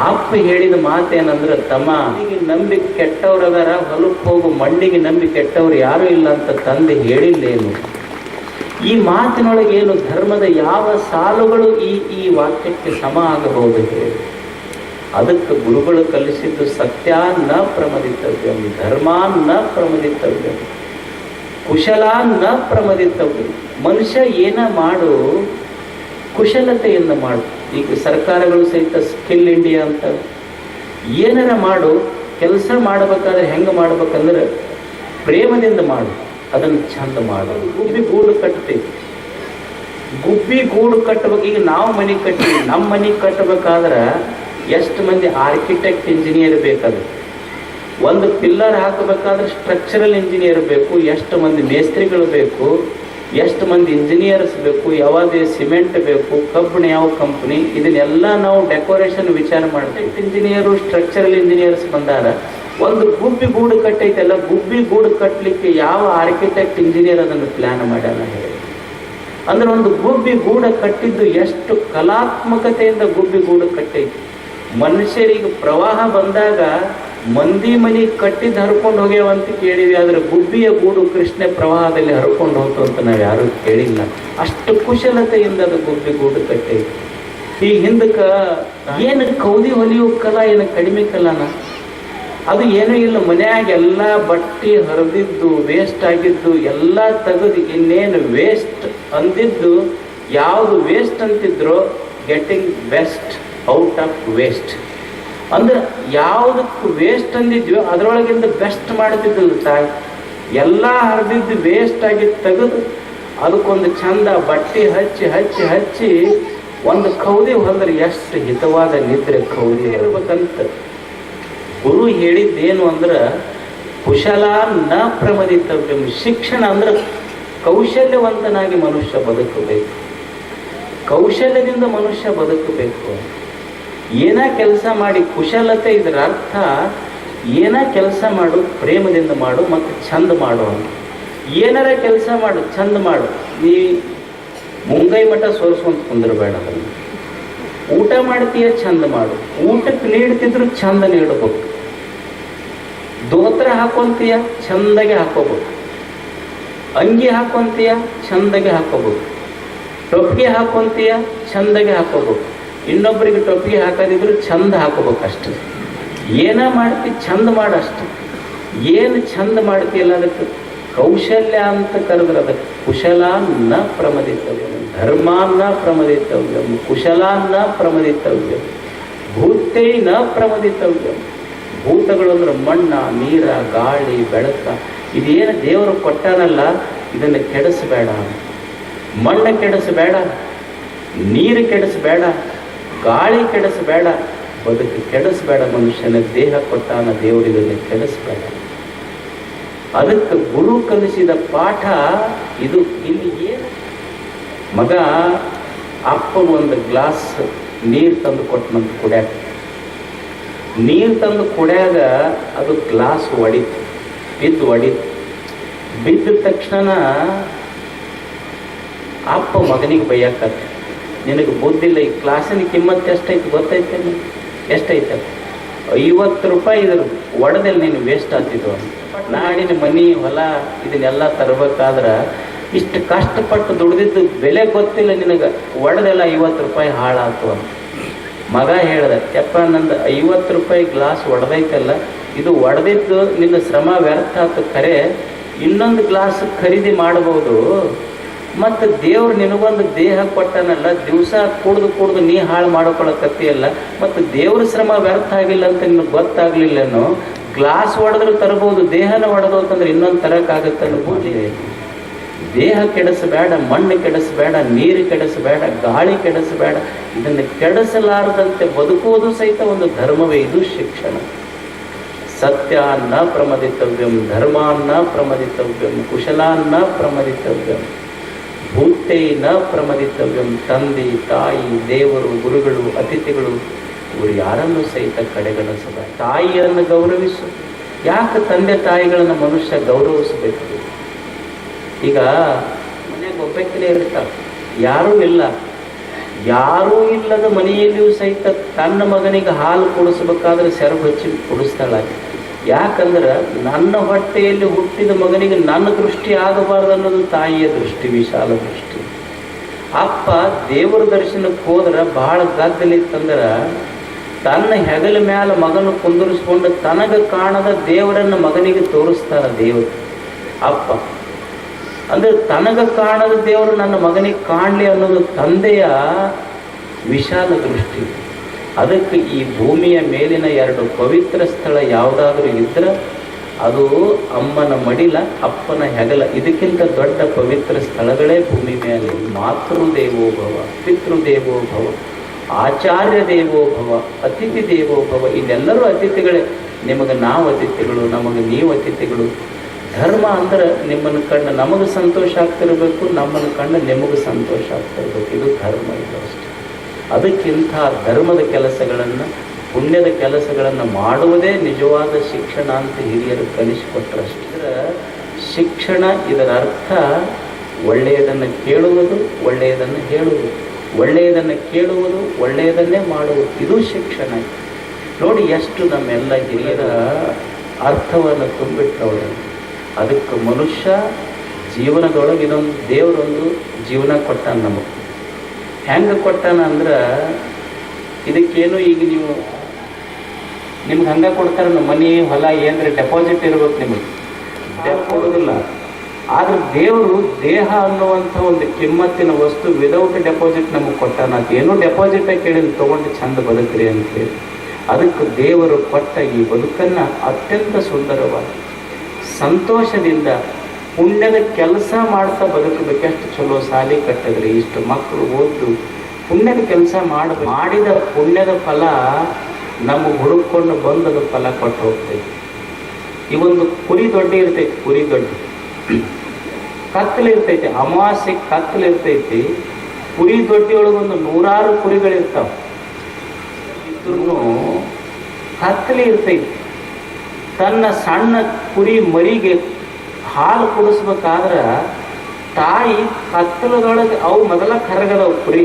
ಅಪ್ಪ ಹೇಳಿದ ಮಾತೇನಂದ್ರೆ, ತಮ್ಮ ಈಗ ನಂಬಿ ಕೆಟ್ಟವ್ರದಾರ, ಹೊಲಕ್ಕೆ ಹೋಗು, ಮಂಡಿಗೆ ನಂಬಿ ಕೆಟ್ಟವ್ರು ಯಾರೂ ಇಲ್ಲ ಅಂತ ತಂದೆ ಹೇಳಿಲ್ಲೇನು? ಈ ಮಾತಿನೊಳಗೆ ಏನು ಧರ್ಮದ ಯಾವ ಸಾಲುಗಳು ಈ ವಾಕ್ಯಕ್ಕೆ ಸಮ ಆಗಬಹುದು ಹೇಳಿ? ಅದಕ್ಕೆ ಗುರುಗಳು ಕಲಿಸಿದ್ದು ಸತ್ಯಾನ್ನ ಪ್ರಮದಿತವ್ಯ, ಧರ್ಮಾನ್ನ ಪ್ರಮದಿತವ್ಯ, ಕುಶಲಾನ್ನ ಪ್ರಮದಿತವ್ಯ. ಮನುಷ್ಯ ಏನ ಮಾಡು, ಕುಶಲತೆಯಿಂದ ಮಾಡು. ಈಗ ಸರ್ಕಾರಗಳು ಸಹಿತ ಸ್ಕಿಲ್ ಇಂಡಿಯಾ ಅಂತ ಏನಾರ ಮಾಡು, ಕೆಲಸ ಮಾಡಬೇಕಾದ್ರೆ ಹೆಂಗೆ ಮಾಡ್ಬೇಕಂದ್ರೆ ಪ್ರೇಮದಿಂದ ಮಾಡು, ಅದನ್ನು ಚಂದ ಮಾಡು. ಗುಬ್ಬಿ ಗೂಡು ಕಟ್ತೀವಿ, ಗುಬ್ಬಿ ಗೂಡು ಕಟ್ಟಬೇಕು. ಈಗ ನಾವು ಮನೆ ಕಟ್ತೀವಿ, ನಮ್ಮ ಮನೆ ಕಟ್ಟಬೇಕಾದ್ರೆ ಎಷ್ಟು ಮಂದಿ ಆರ್ಕಿಟೆಕ್ಟ್ ಇಂಜಿನಿಯರ್ ಬೇಕಾದ್ರೆ, ಒಂದು ಪಿಲ್ಲರ್ ಹಾಕಬೇಕಾದ್ರೆ ಸ್ಟ್ರಕ್ಚರಲ್ ಇಂಜಿನಿಯರ್ ಬೇಕು, ಎಷ್ಟು ಮಂದಿ ಮೇಸ್ತ್ರಿಗಳು ಬೇಕು, ಎಷ್ಟು ಮಂದಿ ಇಂಜಿನಿಯರ್ಸ್ ಬೇಕು, ಯಾವಾಗ ಸಿಮೆಂಟ್ ಬೇಕು, ಕಬ್ಬಿಣ ಯಾವ ಕಂಪ್ನಿ, ಇದನ್ನೆಲ್ಲ ನಾವು ಡೆಕೋರೇಷನ್ ವಿಚಾರ ಮಾಡ್ತೇವೆ. ಇಂಜಿನಿಯರು, ಸ್ಟ್ರಕ್ಚರಲ್ ಇಂಜಿನಿಯರ್ಸ್ ಬಂದಾರ. ಒಂದು ಗುಬ್ಬಿ ಗೂಡು ಕಟ್ಟೈತಲ್ಲ, ಗುಬ್ಬಿ ಗೂಡು ಕಟ್ಟಲಿಕ್ಕೆ ಯಾವ ಆರ್ಕಿಟೆಕ್ಟ್ ಇಂಜಿನಿಯರ್ ಅದನ್ನು ಪ್ಲ್ಯಾನ್ ಮಾಡ್ಯಾನ ಹೇಳಿ? ಅಂದ್ರೆ ಒಂದು ಗುಬ್ಬಿ ಗೂಡ ಕಟ್ಟಿದ್ದು ಎಷ್ಟು ಕಲಾತ್ಮಕತೆಯಿಂದ ಗುಬ್ಬಿ ಗೂಡು ಕಟ್ಟೈತಿ. ಮನುಷ್ಯರಿಗೆ ಪ್ರವಾಹ ಬಂದಾಗ ಮಂದಿ ಮನಿ ಕಟ್ಟಿದ್ದು ಹರ್ಕೊಂಡು ಹೋಗ್ಯಾವಂತ ಕೇಳಿವಿ, ಆದ್ರೆ ಗುಬ್ಬಿಯ ಗೂಡು ಕೃಷ್ಣ ಪ್ರವಾಹದಲ್ಲಿ ಹರ್ಕೊಂಡು ಹೋಗ್ತು ಅಂತ ನಾವು ಯಾರೂ ಕೇಳಿಲ್ಲ. ಅಷ್ಟು ಕುಶಲತೆಯಿಂದ ಅದು ಗುಬ್ಬಿ ಗೂಡು ಕಟ್ಟೈತಿ. ಈ ಹಿಂದಕ್ಕೆ ಏನು ಕೌದಿ ಹೊಲಿಯೋ ಕಲಾ ಏನು ಕಡಿಮೆ ಕಲಾನ? ಅದು ಏನೂ ಇಲ್ಲ, ಮನ್ಯಾಗ ಎಲ್ಲ ಬಟ್ಟೆ ಹರಿದಿದ್ದು ವೇಸ್ಟ್ ಆಗಿದ್ದು ಎಲ್ಲ ತೆಗೆದು ಇನ್ನೇನು ವೇಸ್ಟ್ ಅಂದಿದ್ದು ಯಾವುದು ವೇಸ್ಟ್ ಅಂತಿದ್ರು, getting best out of waste. ಅಂದ್ರೆ ಯಾವುದಕ್ಕೆ ವೇಸ್ಟ್ ಅಂದಿದ್ವಿ ಅದರೊಳಗಿಂದ ಬೆಸ್ಟ್ ಮಾಡ್ತಿದ್ದಲ್ಲ ತಾಯಿ. ಎಲ್ಲ ಹರಿದಿದ್ದು ವೇಸ್ಟ್ ಆಗಿ ತೆಗೆದು ಅದಕ್ಕೊಂದು ಚಂದ ಬಟ್ಟೆ ಹಚ್ಚಿ ಹಚ್ಚಿ ಹಚ್ಚಿ ಒಂದು ಕೌದಿ ಹೊಂದ್ರೆ ಎಷ್ಟು ಹಿತವಾದ ನಿದ್ರೆ ಕೌದಿ ಇರ್ಬೇಕಂತ ಗುರು ಹೇಳಿದ್ದೇನು ಅಂದ್ರೆ, ಕುಶಲ ನ ಪ್ರಮದಿತವ್ಯ. ಶಿಕ್ಷಣ ಅಂದ್ರೆ ಕೌಶಲ್ಯವಂತನಾಗಿ ಮನುಷ್ಯ ಬದುಕಬೇಕು, ಕೌಶಲ್ಯದಿಂದ ಮನುಷ್ಯ ಬದುಕಬೇಕು. ಏನ ಕೆಲಸ ಮಾಡಿ, ಕುಶಲತೆ ಇದರ ಅರ್ಥ ಏನ ಕೆಲಸ ಮಾಡು ಪ್ರೇಮದಿಂದ ಮಾಡು ಮತ್ತು ಚಂದ ಮಾಡು ಅಂತ. ಏನಾರ ಕೆಲಸ ಮಾಡು, ಚಂದ ಮಾಡು. ನೀ ಮುಂಗೈ ಮಠ ಸೋರಿಸ್ಕೊಂತ ಕುಂದಿರಬೇಡ. ಅದನ್ನು ಊಟ ಮಾಡ್ತೀಯ ಚಂದ ಮಾಡು, ಊಟಕ್ಕೆ ನೀಡ್ತಿದ್ರು ಚಂದ ನೀಡಬೇಕು. ದೋತ್ರ ಹಾಕೊಂತೀಯ ಚಂದಾಗೆ ಹಾಕೋಬೇಕು, ಅಂಗಿ ಹಾಕೊಂತೀಯ ಚಂದಾಗೆ ಹಾಕೋಬೇಕು, ಟೊಪ್ಪಿಗೆ ಹಾಕೊಂತೀಯ ಚಂದಾಗೆ ಹಾಕೋಬೇಕು. ಇನ್ನೊಬ್ಬರಿಗೆ ಟೊಪ್ಪಿಗೆ ಹಾಕೋದಿದ್ರು ಚಂದ ಹಾಕೋಬೇಕು ಅಷ್ಟೆ. ಏನ ಮಾಡ್ತಿ ಚಂದ ಮಾಡಷ್ಟು. ಏನು ಚಂದ ಮಾಡ್ತೀಯಲ್ಲ ಅದಕ್ಕೆ ಕೌಶಲ್ಯ ಅಂತ ಕರೆದ್ರೆ ಅದಕ್ಕೆ ಕುಶಲಾನ್ನ ಪ್ರಮದಿತವ್ಯಂ, ಧರ್ಮಾನ್ನ ಪ್ರಮದಿತವ್ಯಂ, ಕುಶಲಾನ್ನ ಪ್ರಮದಿತವ್ಯಂ, ಭೂತೈನ ಪ್ರಮದಿತವ್ಯಂ. ಭೂತಗಳು ಅಂದ್ರೆ ಮಣ್ಣ, ನೀರ, ಗಾಳಿ, ಬೆಳಕ, ಇದೇನು ದೇವರು ಕೊಟ್ಟಾನಲ್ಲ ಇದನ್ನು ಕೆಡಿಸಬೇಡ. ಮಣ್ಣು ಕೆಡಿಸಬೇಡ, ನೀರು ಕೆಡಿಸಬೇಡ, ಗಾಳಿ ಕೆಡಿಸಬೇಡ, ಬದುಕು ಕೆಡಿಸಬೇಡ. ಮನುಷ್ಯನ ದೇಹ ಕೊಟ್ಟಾನ ದೇವರಿಗೆ ಕೆಡಿಸಬೇಡ. ಅದಕ್ಕೆ ಗುರು ಕಲಿಸಿದ ಪಾಠ ಇದು. ಇಲ್ಲಿ ಏನು ಮಗ ಅಪ್ಪನ ಒಂದು ಗ್ಲಾಸ್ ನೀರು ತಂದು ಕೊಟ್ಟನಂತ ಕುಡ್ಯಾಕ. ನೀರು ತಂದು ಕುಡ್ಯಾಗ ಅದು ಗ್ಲಾಸ್ ಒಡಿತು, ಒಡಿತು. ಬಿದ್ದ ತಕ್ಷಣ ಅಪ್ಪ ಮಗನಿಗೆ ಬೈಯಕತ್ತ, ನಿನಗೆ ಬುದ್ಧಿಲ್ಲ, ಈ ಕ್ಲಾಸಿನ ಕಿಮ್ಮತ್ತು ಎಷ್ಟೈತಿ ಗೊತ್ತೈತೆ? ಎಷ್ಟೈತೆ? 50 ರೂಪಾಯಿ ಇದ್ರ ಒಡೆದಲ್ಲಿ ನೀನು ವೇಸ್ಟ್ ಆಗ್ತಿದ್ವು. ನಾಡಿನ ಮನೆ ಹೊಲ ಇದನ್ನೆಲ್ಲ ತರಬೇಕಾದ್ರೆ ಇಷ್ಟು ಕಷ್ಟಪಟ್ಟು ದುಡ್ದಿದ್ದು ಬೆಲೆ ಗೊತ್ತಿಲ್ಲ ನಿನಗೆ, ಒಡೆದೆಲ್ಲ 50 ರೂಪಾಯಿ ಹಾಳಾಯ್ತು ಅಂತ. ಮಗ ಹೇಳ್ದ, ಯಪ್ಪ ನಂದು 50 ರೂಪಾಯಿ ಗ್ಲಾಸ್ ಒಡೆದೈತಲ್ಲ, ಇದು ಒಡೆದಿದ್ದು ನಿನ್ನ ಶ್ರಮ ವ್ಯರ್ಥ ಆಯ್ತು. ಖರೆ ಇನ್ನೊಂದು ಗ್ಲಾಸ್ ಖರೀದಿ ಮಾಡ್ಬೋದು. ಮತ್ತು ದೇವ್ರು ನಿನಗೊಂದು ದೇಹ ಕೊಟ್ಟನಲ್ಲ, ದಿವಸ ಕುಡ್ದು ನೀ ಹಾಳು ಮಾಡ್ಕೊಳಕತ್ತೀಯಲ್ಲ, ಮತ್ತು ದೇವ್ರ ಶ್ರಮ ವ್ಯರ್ಥ ಆಗಿಲ್ಲ ಅಂತ ನಿನಗೆ ಗೊತ್ತಾಗ್ಲಿಲ್ಲನೋ. ಗ್ಲಾಸ್ ಒಡೆದ್ರೆ ತರಬಹುದು, ದೇಹನ ಒಡೆದು ಅಂತಂದ್ರೆ ಇನ್ನೊಂದು ತರಕ್ಕಾಗತ್ತೆ ಅನ್ಬೋದು. ದೇಹ ಕೆಡಿಸಬೇಡ, ಮಣ್ಣು ಕೆಡಿಸಬೇಡ, ನೀರು ಕೆಡಿಸಬೇಡ, ಗಾಳಿ ಕೆಡಿಸಬೇಡ. ಇದನ್ನು ಕೆಡಿಸಲಾರದಂತೆ ಬದುಕುವುದು ಸಹಿತ ಒಂದು ಧರ್ಮವೇ. ಇದು ಶಿಕ್ಷಣ. ಸತ್ಯಾನ್ನ ಪ್ರಮದಿತವ್ಯಂ, ಧರ್ಮಾನ್ನ ಪ್ರಮದಿತವ್ಯಂ, ಕುಶಲಾನ್ನ ಪ್ರಮದಿತವ್ಯಂ, ಭೂತೈನ ಪ್ರಮದಿತವ್ಯಂ. ತಂದೆ, ತಾಯಿ, ದೇವರು, ಗುರುಗಳು, ಅತಿಥಿಗಳು ಇವರು ಯಾರನ್ನು ಸಹಿತ ಕಡೆಗಣಿಸದ. ತಾಯಿಯನ್ನು ಗೌರವಿಸು. ಯಾಕೆ ತಂದೆ ತಾಯಿಗಳನ್ನು ಮನುಷ್ಯ ಗೌರವಿಸಬೇಕು? ಈಗ ಮನೆಯಾಗ ಒಬ್ಬಾಕಿನೇ ಇರ್ತಾರೆ, ಯಾರೂ ಇಲ್ಲ. ಯಾರೂ ಇಲ್ಲದ ಮನೆಯಲ್ಲಿಯೂ ಸಹಿತ ತನ್ನ ಮಗನಿಗೆ ಹಾಲು ಕುಡಿಸ್ಬೇಕಾದ್ರೆ ಸೆರಗು ಹಚ್ಚಿ ಕುಡಿಸ್ತಾಳೆ. ಯಾಕಂದ್ರೆ ನನ್ನ ಹೊಟ್ಟೆಯಲ್ಲಿ ಹುಟ್ಟಿದ ಮಗನಿಗೆ ನನ್ನ ದೃಷ್ಟಿ ಆಗಬಾರ್ದು ಅನ್ನೋದು ತಾಯಿಯ ದೃಷ್ಟಿ, ವಿಶಾಲ ದೃಷ್ಟಿ. ಅಪ್ಪ ದೇವರ ದರ್ಶನಕ್ಕೆ ಹೋದ್ರೆ ಭಾಳ ಗದ್ದಲಿತ್ತಂದ್ರೆ ತನ್ನ ಹೆಗಲ ಮ್ಯಾಲ ಮಗನ ಕುಂದಿರಿಸ್ಕೊಂಡು ತನಗೆ ಕಾಣದ ದೇವರನ್ನು ಮಗನಿಗೆ ತೋರಿಸ್ತಾರ ದೇವರು. ಅಪ್ಪ ಅಂದರೆ ತನಗೆ ಕಾಣದ ದೇವರು ನನ್ನ ಮಗನಿಗೆ ಕಾಣಲಿ ಅನ್ನೋದು ತಂದೆಯ ವಿಶಾಲ ದೃಷ್ಟಿ. ಅದಕ್ಕೆ ಈ ಭೂಮಿಯ ಮೇಲಿನ 2 ಪವಿತ್ರ ಸ್ಥಳ ಯಾವುದಾದ್ರೂ ಇದ್ರೆ ಅದು ಅಮ್ಮನ ಮಡಿಲ, ಅಪ್ಪನ ಹೆಗಲ. ಇದಕ್ಕಿಂತ ದೊಡ್ಡ ಪವಿತ್ರ ಸ್ಥಳಗಳೇ ಭೂಮಿ ಮೇಲೆ. ಮಾತೃದೇವೋಭವ, ಪಿತೃದೇವೋಭವ, ಆಚಾರ್ಯ ದೇವೋಭವ, ಅತಿಥಿ ದೇವೋಭವ. ಇದೆಲ್ಲರೂ ಅತಿಥಿಗಳೇ. ನಿಮಗೆ ನಾವು ಅತಿಥಿಗಳು, ನಮಗೆ ನೀವು ಅತಿಥಿಗಳು. ಧರ್ಮ ಅಂದ್ರೆ ನಿಮ್ಮನ್ನು ಕಂಡು ನಮಗೆ ಸಂತೋಷ ಆಗ್ತಿರಬೇಕು, ನಮ್ಮನ್ನು ಕಂಡು ನಿಮಗೆ ಸಂತೋಷ ಆಗ್ತಿರ್ಬೇಕು. ಇದು ಧರ್ಮ. ಇದು ಅಷ್ಟೇ. ಅದಕ್ಕಿಂತ ಧರ್ಮದ ಕೆಲಸಗಳನ್ನು, ಪುಣ್ಯದ ಕೆಲಸಗಳನ್ನು ಮಾಡುವುದೇ ನಿಜವಾದ ಶಿಕ್ಷಣ ಅಂತ ಹಿರಿಯರು ಕಲಿಸಿಕೊಟ್ರಷ್ಟೇ. ಶಿಕ್ಷಣ ಇದರ ಅರ್ಥ ಒಳ್ಳೆಯದನ್ನು ಕೇಳುವುದು, ಒಳ್ಳೆಯದನ್ನು ಹೇಳುವುದು, ಒಳ್ಳೆಯದನ್ನು ಕೇಳುವುದು, ಒಳ್ಳೆಯದನ್ನೇ ಮಾಡುವುದು. ಇದು ಶಿಕ್ಷಣ. ನೋಡಿ ಎಷ್ಟು ನಮ್ಮೆಲ್ಲ ಹಿರಿಯರ ಅರ್ಥವನ್ನು ತುಂಬಿಟ್ಟವರು. ಅದಕ್ಕೆ ಮನುಷ್ಯ ಜೀವನದೊಳಗೆ ಇದೊಂದು ದೇವರೊಂದು ಜೀವನ ಕೊಟ್ಟಾನ ನಮಗೆ. ಹೆಂಗೆ ಕೊಟ್ಟಾನ ಅಂದ್ರೆ, ಇದಕ್ಕೇನು ಈಗ ನಿಮ್ಗೆ ಹಂಗೆ ಕೊಡ್ತಾರೆ. ನಮ್ಮ ಮನೆ ಹೊಲ ಏನಂದ್ರೆ ಡೆಪಾಸಿಟ್ ಇರ್ಬೇಕು, ನಿಮಗೆ ಕೊಡೋದಿಲ್ಲ. ಆದ್ರೆ ದೇವರು ದೇಹ ಅನ್ನುವಂಥ ಒಂದು ಕಿಮ್ಮತ್ತಿನ ವಸ್ತು ವಿದೌಟ್ ಡೆಪಾಸಿಟ್ ನಮಗೆ ಕೊಟ್ಟಾನ. ಏನೂ ಡೆಪಾಸಿಟೇ ಕೇಳಿದ್ರೆ ತೊಗೊಂಡು ಚಂದ ಬದುಕ್ರಿ ಅಂತೇಳಿ. ಅದಕ್ಕೆ ದೇವರು ಕೊಟ್ಟ ಈ ಬದುಕನ್ನು ಅತ್ಯಂತ ಸುಂದರವಾದ ಸಂತೋಷದಿಂದ ಪುಣ್ಯದ ಕೆಲಸ ಮಾಡ್ತಾ ಬದುಕಬೇಕು. ಎಷ್ಟು ಚಲೋ ಶಾಲೆ ಕಟ್ಟಿದ್ರಿ, ಇಷ್ಟು ಮಕ್ಕಳು ಓದು ಪುಣ್ಯದ ಕೆಲಸ ಮಾಡಿದ ಪುಣ್ಯದ ಫಲ ನಮಗೆ ಹುಡುಕೊಂಡು ಬಂದದ ಫಲ ಕೊಟ್ಟು ಹೋಗ್ತೈತಿ. ಈ ಒಂದು ಕುರಿ ದೊಡ್ಡ ಇರ್ತೈತಿ, ಕುರಿ ದೊಡ್ಡ ಕತ್ತಲಿರ್ತೈತಿ, ಅಮಾವಾಸ್ಯೆ ಕತ್ತಲಿರ್ತೈತಿ. ಕುರಿ ದೊಡ್ಡಿಯೊಳಗೊಂದು 100 ಕುರಿಗಳಿರ್ತಾವೆ. ಇದ್ರೂ ಕತ್ತಲಿ ಇರ್ತೈತಿ. ತನ್ನ ಸಣ್ಣ ಕುರಿ ಮರಿಗೆ ಹಾಲು ಕುಡಿಸ್ಬೇಕಾದ್ರೆ ತಾಯಿ ಕತ್ತಲದೊಳಗೆ, ಅವು ಮೊದಲ ಕರಗದವು ಕುರಿ,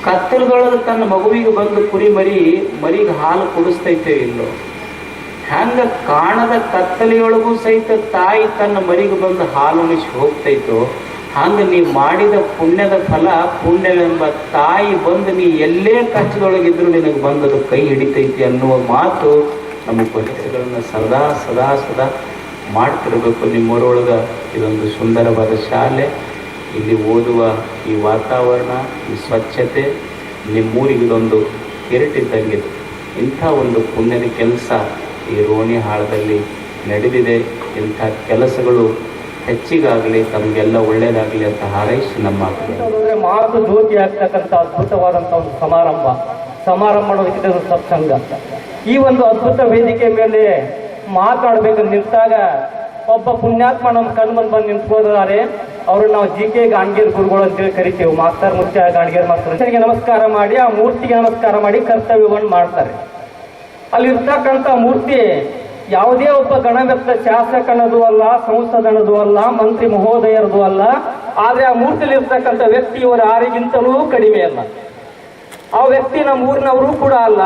ಕತ್ತಲದೊಳಗೆ ತನ್ನ ಮಗುವಿಗೆ ಬಂದು ಕುರಿ ಮರಿಗೆ ಹಾಲು ಕುಡಿಸ್ತೈತೆ ಇಲ್ಲೋ, ಹಂಗೆ ಕಾಣದ ಕತ್ತಲೆಯೊಳಗೂ ಸಹಿತ ತಾಯಿ ತನ್ನ ಮರಿಗೆ ಬಂದು ಹಾಲು ಉಣಿಸಿ ಹೋಗ್ತೈತೋ, ಹಂಗೆ ನೀ ಮಾಡಿದ ಪುಣ್ಯದ ಫಲ, ಪುಣ್ಯವೆಂಬ ತಾಯಿ ಬಂದು ನೀ ಎಲ್ಲೇ ಕಷ್ಟದೊಳಗಿದ್ರು ನಿನಗೆ ಬಂದದು ಕೈ ಹಿಡಿತೈತಿ ಅನ್ನುವ ಮಾತು ನಮ್ಮ ಕೆಲಸಗಳನ್ನು ಸದಾ ಸದಾ ಸದಾ ಮಾಡ್ತಿರ್ಬೇಕು. ನಿಮ್ಮೂರೊಳಗೆ ಇದೊಂದು ಸುಂದರವಾದ ಶಾಲೆ, ಇಲ್ಲಿ ಓದುವ ಈ ವಾತಾವರಣ, ಈ ಸ್ವಚ್ಛತೆ ನಿಮ್ಮೂರಿಗೆ ಇದೊಂದು ಕೆರಟಿದ್ದಂಗೆ. ಇಂಥ ಒಂದು ಪುಣ್ಯದ ಕೆಲಸ ಈ ರೋಣಿಹಾಳದಲ್ಲಿ ನಡೆದಿದೆ. ಇಂಥ ಕೆಲಸಗಳು ಹೆಚ್ಚಿಗಾಗಲಿ, ತಮಗೆಲ್ಲ ಒಳ್ಳೆಯದಾಗಲಿ ಅಂತ ಹಾರೈಸಿ ನಮ್ಮ ಮಾತು ಜ್ಯೋತಿ ಆಗ್ತಕ್ಕಂಥ ಅದ್ಭುತವಾದಂಥ ಒಂದು ಸಮಾರಂಭ ಅನ್ನೋದಕ್ಕಿಂತ ಸತ್ಸಂಗ. ಈ ಒಂದು ಅದ್ಭುತ ವೇದಿಕೆ ಮೇಲೆ ಮಾತಾಡ್ಬೇಕಂತ ನಿಂತಾಗ ಒಬ್ಬ ಪುಣ್ಯಾತ್ಮ ನಮ್ಮ ಕಣ್ಣು ಬಂದು ನಿಂತ್ಕೋದಾರೆ. ಅವ್ರನ್ನ ನಾವು GK ಗಾಣಗೇರ್ ಗುರುಗಳು ಅಂತೇಳಿ ಕರಿತೇವೆ. ಮಾಸ್ತರ್ ಮುಖ್ಯ ಗಾಣಗೇರ್ ಮಾಸ್ತರ್ ನಮಸ್ಕಾರ ಮಾಡಿ, ಆ ಮೂರ್ತಿಗೆ ನಮಸ್ಕಾರ ಮಾಡಿ ಕರ್ತವ್ಯವನ್ನು ಮಾಡ್ತಾರೆ. ಅಲ್ಲಿರ್ತಕ್ಕಂಥ ಮೂರ್ತಿ ಯಾವುದೇ ಒಬ್ಬ ಗಣವ್ಯಕ್ತ ಶಾಸಕನದು ಅಲ್ಲ, ಸಂಸದನದು ಅಲ್ಲ, ಮಂತ್ರಿ ಮಹೋದಯರದು ಅಲ್ಲ. ಆದ್ರೆ ಆ ಮೂರ್ತಿಯಲ್ಲಿ ಇರ್ತಕ್ಕಂಥ ವ್ಯಕ್ತಿ ಇವರ ಯಾರಿಗಿಂತಲೂ ಕಡಿಮೆ ಅಲ್ಲ. ಆ ವ್ಯಕ್ತಿ ನಮ್ಮ ಊರಿನವರು ಕೂಡ ಅಲ್ಲ.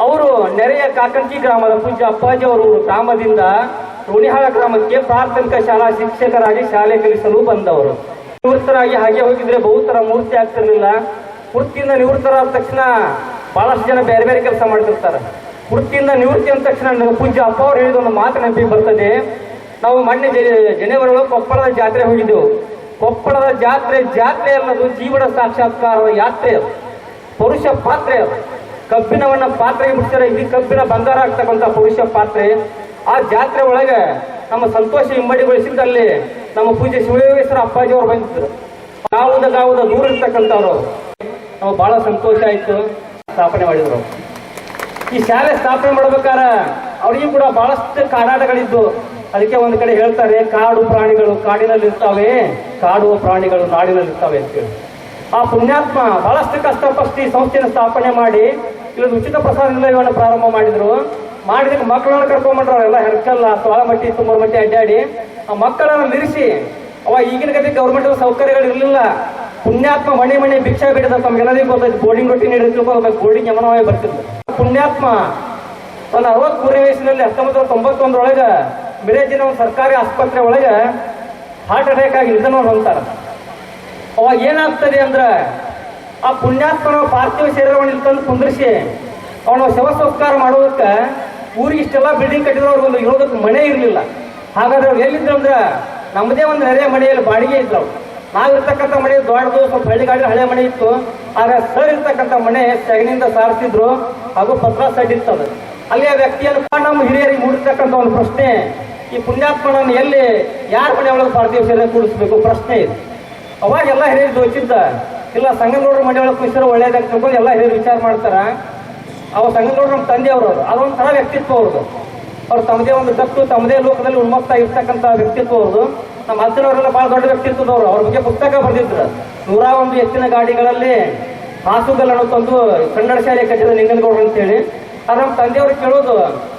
ಅವರು ನೆರೆಯ ಕಾಕಂಕಿ ಗ್ರಾಮದ ಪೂಜ್ಯ ಅಪ್ಪಾಜಿ ಅವರು ಗ್ರಾಮದಿಂದ ರೋಣಿಹಾಳ ಗ್ರಾಮಕ್ಕೆ ಪ್ರಾಥಮಿಕ ಶಾಲಾ ಶಿಕ್ಷಕರಾಗಿ ಶಾಲೆ ಕಲಿಸಲು ಬಂದವರು. ನಿವೃತ್ತರಾಗಿ ಹಾಗೆ ಹೋಗಿದ್ರೆ ಬಹುತರ ಮೂರ್ತಿ ಆಗ್ತಿರ್ಲಿಲ್ಲ. ವೃತ್ತಿಯಿಂದ ನಿವೃತ್ತರಾದ ತಕ್ಷಣ ಬಹಳಷ್ಟು ಜನ ಬೇರೆ ಬೇರೆ ಕೆಲಸ ಮಾಡ್ತಿರ್ತಾರೆ. ವೃತ್ತಿಯಿಂದ ನಿವೃತ್ತಿ ಅಂದ ತಕ್ಷಣ ನನಗೆ ಪೂಜ್ಯ ಅಪ್ಪ ಅವ್ರು ಹೇಳಿದ ಒಂದು ಮಾತು ನೆನಪಿಗೆ ಬರ್ತದೆ. ನಾವು ಮೊನ್ನೆ ಜನವರಿ ಕೊಪ್ಪಳದ ಜಾತ್ರೆ ಹೋಗಿದ್ದೆವು. ಕೊಪ್ಪಳದ ಜಾತ್ರೆ ಅನ್ನೋದು ಜೀವನ ಸಾಕ್ಷಾತ್ಕಾರದ ಯಾತ್ರೆ. ಅದು ಪುರುಷ ಪಾತ್ರೆ. ಅದು ಕಬ್ಬಿಣವನ್ನ ಪಾತ್ರೆಗೆ ಬಿಡ್ತಾರೆ. ಇಲ್ಲಿ ಕಬ್ಬಿಣ ಬಂಗಾರ ಆಗ್ತಕ್ಕಂಥ ಪುರುಷ ಪಾತ್ರೆ. ಆ ಜಾತ್ರೆ ಒಳಗೆ ನಮ್ಮ ಸಂತೋಷ ಇಮ್ಮಡಿಗೊಳಿಸಿದ್ದಲ್ಲಿ ನಮ್ಮ ಪೂಜ್ಯ ಶಿವಯೋಗೇಶ್ವರ ಅಪ್ಪಾಜಿ ಅವರು ಬಂದಿದ್ರು. ಗಾವುದ ದೂರ ಇರ್ತಕ್ಕಂಥವ್ರು. ನಾವು ಬಹಳ ಸಂತೋಷ ಆಯ್ತು. ಸ್ಥಾಪನೆ ಮಾಡಿದ್ರು. ಈ ಶಾಲೆ ಸ್ಥಾಪನೆ ಮಾಡ್ಬೇಕಾದ್ರೆ ಅವರಿಗೂ ಕೂಡ ಬಹಳಷ್ಟು ಕಾಡಾಟಗಳಿದ್ದು. ಅದಕ್ಕೆ ಒಂದು ಕಡೆ ಹೇಳ್ತಾರೆ, ಕಾಡು ಪ್ರಾಣಿಗಳು ಕಾಡಿನಲ್ಲಿ ಇರ್ತಾವೆ, ಕಾಡುವ ಪ್ರಾಣಿಗಳು ನಾಡಿನಲ್ಲಿ ಇರ್ತಾವೆ ಅಂತೇಳಿ. ಆ ಪುಣ್ಯಾತ್ಮ ಬಹಳಷ್ಟು ಕಷ್ಟಪಟ್ಟು ಈ ಸಂಸ್ಥೆಯನ್ನು ಸ್ಥಾಪನೆ ಮಾಡಿ ಇಲ್ಲೊಂದು ಉಚಿತ ಪ್ರಸಾದ ನಿಲಯವನ್ನು ಪ್ರಾರಂಭ ಮಾಡಿದ್ರು. ಮಾಡಿದಕ್ಕೆ ಮಕ್ಕಳನ್ನ ಕರ್ಕೊಂಡ್ಬಂಡ್ರು. ಅವರೆಲ್ಲ ಹೆರ್ಕಲ್ಲ, ಸೋಳಮಟ್ಟಿ, ತುಮರಮಟ್ಟಿ ಅಡ್ಡಾಡಿ ಆ ಮಕ್ಕಳನ್ನು ನಿಲ್ಲಿಸಿ. ಈಗಿನ ಗತಿ ಗೌರ್ಮೆಂಟ್ ಸೌಕರ್ಯಗಳು ಇರಲಿಲ್ಲ. ಪುಣ್ಯಾತ್ಮ ಮನೆ ಭಿಕ್ಷಾ ಬಿಡದ, ತಮ್ಗೆಲ್ಲರಿಗೂ ಗೊತ್ತೈತಿ. ಬೋರ್ಡಿಂಗ್ ರೊಟ್ಟಿ ನೀಡಿ ಬೋರ್ಡಿಂಗ್ ಯಮನವಾಗಿ ಬರ್ತಿದ್ರು. ಪುಣ್ಯಾತ್ಮ ಒಂದು 63ನೇ ವಯಸ್ಸಿನಲ್ಲಿ 1991 ಮಿರೇಜಿನ ಒಂದು ಸರ್ಕಾರಿ ಆಸ್ಪತ್ರೆ ಒಳಗೆ ಹಾರ್ಟ್ ಅಟ್ಯಾಕ್ ಆಗಿ ನಿಧನ ಹೊಂದ್ತಾರೆ. ಅವಾಗ ಏನಾಗ್ತದೆ ಅಂದ್ರೆ, ಆ ಪುಣ್ಯಾತ್ಮನ ಪಾರ್ಥಿವ ಶರೀರವನ್ನು ಇಲ್ಲಿ ತಂದು ಕುಂದ್ರಿಸಿ ಅವನ ಶವ ಸಂಸ್ಕಾರ ಮಾಡೋದಕ್ಕೆ ಊರಿಗೆ ಇಷ್ಟೆಲ್ಲ ಬಿಲ್ಡಿಂಗ್ ಕಟ್ಟಿದ್ರು. ಅವ್ರಿಗೊಂದು ಇರೋದಕ್ಕೆ ಮನೆ ಇರಲಿಲ್ಲ. ಹಾಗಾದ್ರೆ ಅವ್ರು ಎಲ್ಲಿದ್ರು ಅಂದ್ರೆ, ನಮ್ಮದೇ ಒಂದು ನೆರೆಯ ಮನೆಯಲ್ಲಿ ಬಾಡಿಗೆ ಇದ್ರು. ಅವ್ರು ನಾವಿರ್ತಕ್ಕಂಥ ಮನೆ ದೊಡ್ಡದು, ಸ್ವಲ್ಪ ಹಳ್ಳಿಗಾಡಿನ ಹಳೆ ಮನೆ ಇತ್ತು. ಆದ್ರೆ ಸರ್ ಇರ್ತಕ್ಕಂಥ ಮನೆ ಸೆಗಣಿಯಿಂದ ಸಾರಿಸಿದ್ರು, ಹಾಗೂ ಪತ್ರ ಸಡ್ ಇರ್ತದೆ. ಅಲ್ಲಿ ಆ ವ್ಯಕ್ತಿಯನ್ನು ನಮ್ಮ ಹಿರಿಯರಿಗೆ ಮೂಡಿರ್ತಕ್ಕಂಥ ಒಂದು ಪ್ರಶ್ನೆ, ಈ ಪುಣ್ಯಾತ್ಮನನ್ನು ಎಲ್ಲಿ ಯಾರ ಮನೆ ಒಳಗೆ ಪಾರ್ಥಿವ ಶರೀರ ಕೂಡಿಸ್ಬೇಕು ಪ್ರಶ್ನೆ ಇದೆ. ಅವಾಗೆಲ್ಲ ಹಿರಿಯರು ದೋಚಿದ್ದ ಇಲ್ಲ, ಸಂಗನಗೌಡರ ಮನೆ ಒಳಗೆ ಕೂಡಿಸಿದ್ರೆ ಒಳ್ಳೇದಾಗಿ ತಿಳ್ಕೊಂಡು ಎಲ್ಲ ಹಿರಿಯರು ವಿಚಾರ ಮಾಡ್ತಾರ. ಅವ ಸಂಗನಗೌಡರು ನಮ್ಮ ತಂದೆಯವರು, ಅದೊಂಥರ ವ್ಯಕ್ತಿತ್ವ ಅವ್ರದ್ದು. ಅವ್ರು ತಮ್ಮದೇ ಒಂದು ಕತ್ತು ತಮ್ಮದೇ ಲೋಕದಲ್ಲಿ ಉನ್ಮುಕ್ತ ಇರ್ತಕ್ಕಂಥ ವ್ಯಕ್ತಿತ್ವ ಅವ್ರದ್ದು. ನಮ್ಮ ಅಜ್ಜನವರೆಲ್ಲ ಬಹಳ ದೊಡ್ಡ ವ್ಯಕ್ತಿತ್ವದವರು. ಅವ್ರ ಬಗ್ಗೆ ಪುಸ್ತಕ ಬರೆದಿದ್ರು. 101 ಎತ್ತಿನ ಗಾಡಿಗಳಲ್ಲಿ ಹಾಸುಗಲ್ಲನ್ನು ತಂದು ಕನ್ನಡ ಶಾಲೆ ಕಟ್ಟಿದ ನಿಂಗನಗೌಡರು ಅಂತೇಳಿ. ಆದ್ರೆ ನಮ್ಮ ತಂದೆಯವ್ರಿಗೆ ಕೇಳೋದು,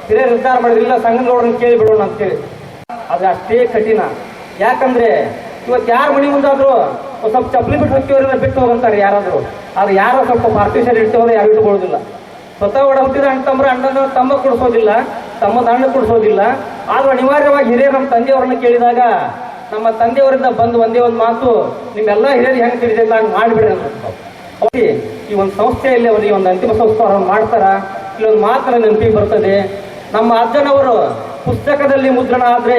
ಹಿರಿಯರು ನಿರ್ಧಾರ ಮಾಡಿದ್ರಿಲ್ಲ ಸಂಗನಗೌಡರನ್ನ ಕೇಳಿ ಬಿಡೋಣ ಅಂತೇಳಿ. ಅದು ಅಷ್ಟೇ ಕಠಿಣ. ಯಾಕಂದ್ರೆ ಇವತ್ತು ಯಾರ ಮನೆ ಮುಂದಾದ್ರು ಸ್ವಲ್ಪ ಚಪ್ಪಲಿ ಬಿಟ್ಟು ಹೋಗ್ತೀವ್ರ ಬಿಟ್ಟು ಹೋಗಂತಾರೆ ಯಾರಾದ್ರು. ಆದ್ರೆ ಯಾರೋ ಸ್ವಲ್ಪ ಪಾರ್ಟಿ ಶಾಲೆ ಇಡ್ತೀವಂದ್ರೆ ಯಾರು ಇಟ್ಕೊಳ್ಳೋದಿಲ್ಲ. ಸ್ವತಃ ಒಡ ಹುಟ್ಟಿದ ಅಣ್ಣ ತಮ್ಮರ ಅಣ್ಣನ ತಮ್ಮ ಕೊಡಿಸೋದಿಲ್ಲ, ತಮ್ಮದ ಅಣ್ಣ ಕೊಡಿಸೋದಿಲ್ಲ. ಆದ್ರೂ ಅನಿವಾರ್ಯವಾಗಿ ಹಿರಿಯರು ನಮ್ಮ ತಂದೆಯವರನ್ನ ಕೇಳಿದಾಗ ನಮ್ಮ ತಂದೆಯವರಿಂದ ಬಂದು ಒಂದೇ ಒಂದು ಮಾತು, ನಿಮ್ಮೆಲ್ಲ ಹಿರಿಯರು ಹೆಂಗೆ ತಿಳಿದಿಲ್ಲ ಹಂಗೆ ಮಾಡಿಬಿಡ್ರಿ ಅಂತ. ಈ ಒಂದು ಸಂಸ್ಥೆಯಲ್ಲಿ ಅವರಿಗೆ ಒಂದು ಅಂತಿಮ ಸಂಸ್ಕಾರ ಮಾಡ್ತಾರ. ಇಲ್ಲೊಂದು ಮಾತ್ರ ನೆನಪಿಗೆ ಬರ್ತದೆ. ನಮ್ಮ ಅಜ್ಜನವರು ಪುಸ್ತಕದಲ್ಲಿ ಮುದ್ರಣ ಆದ್ರೆ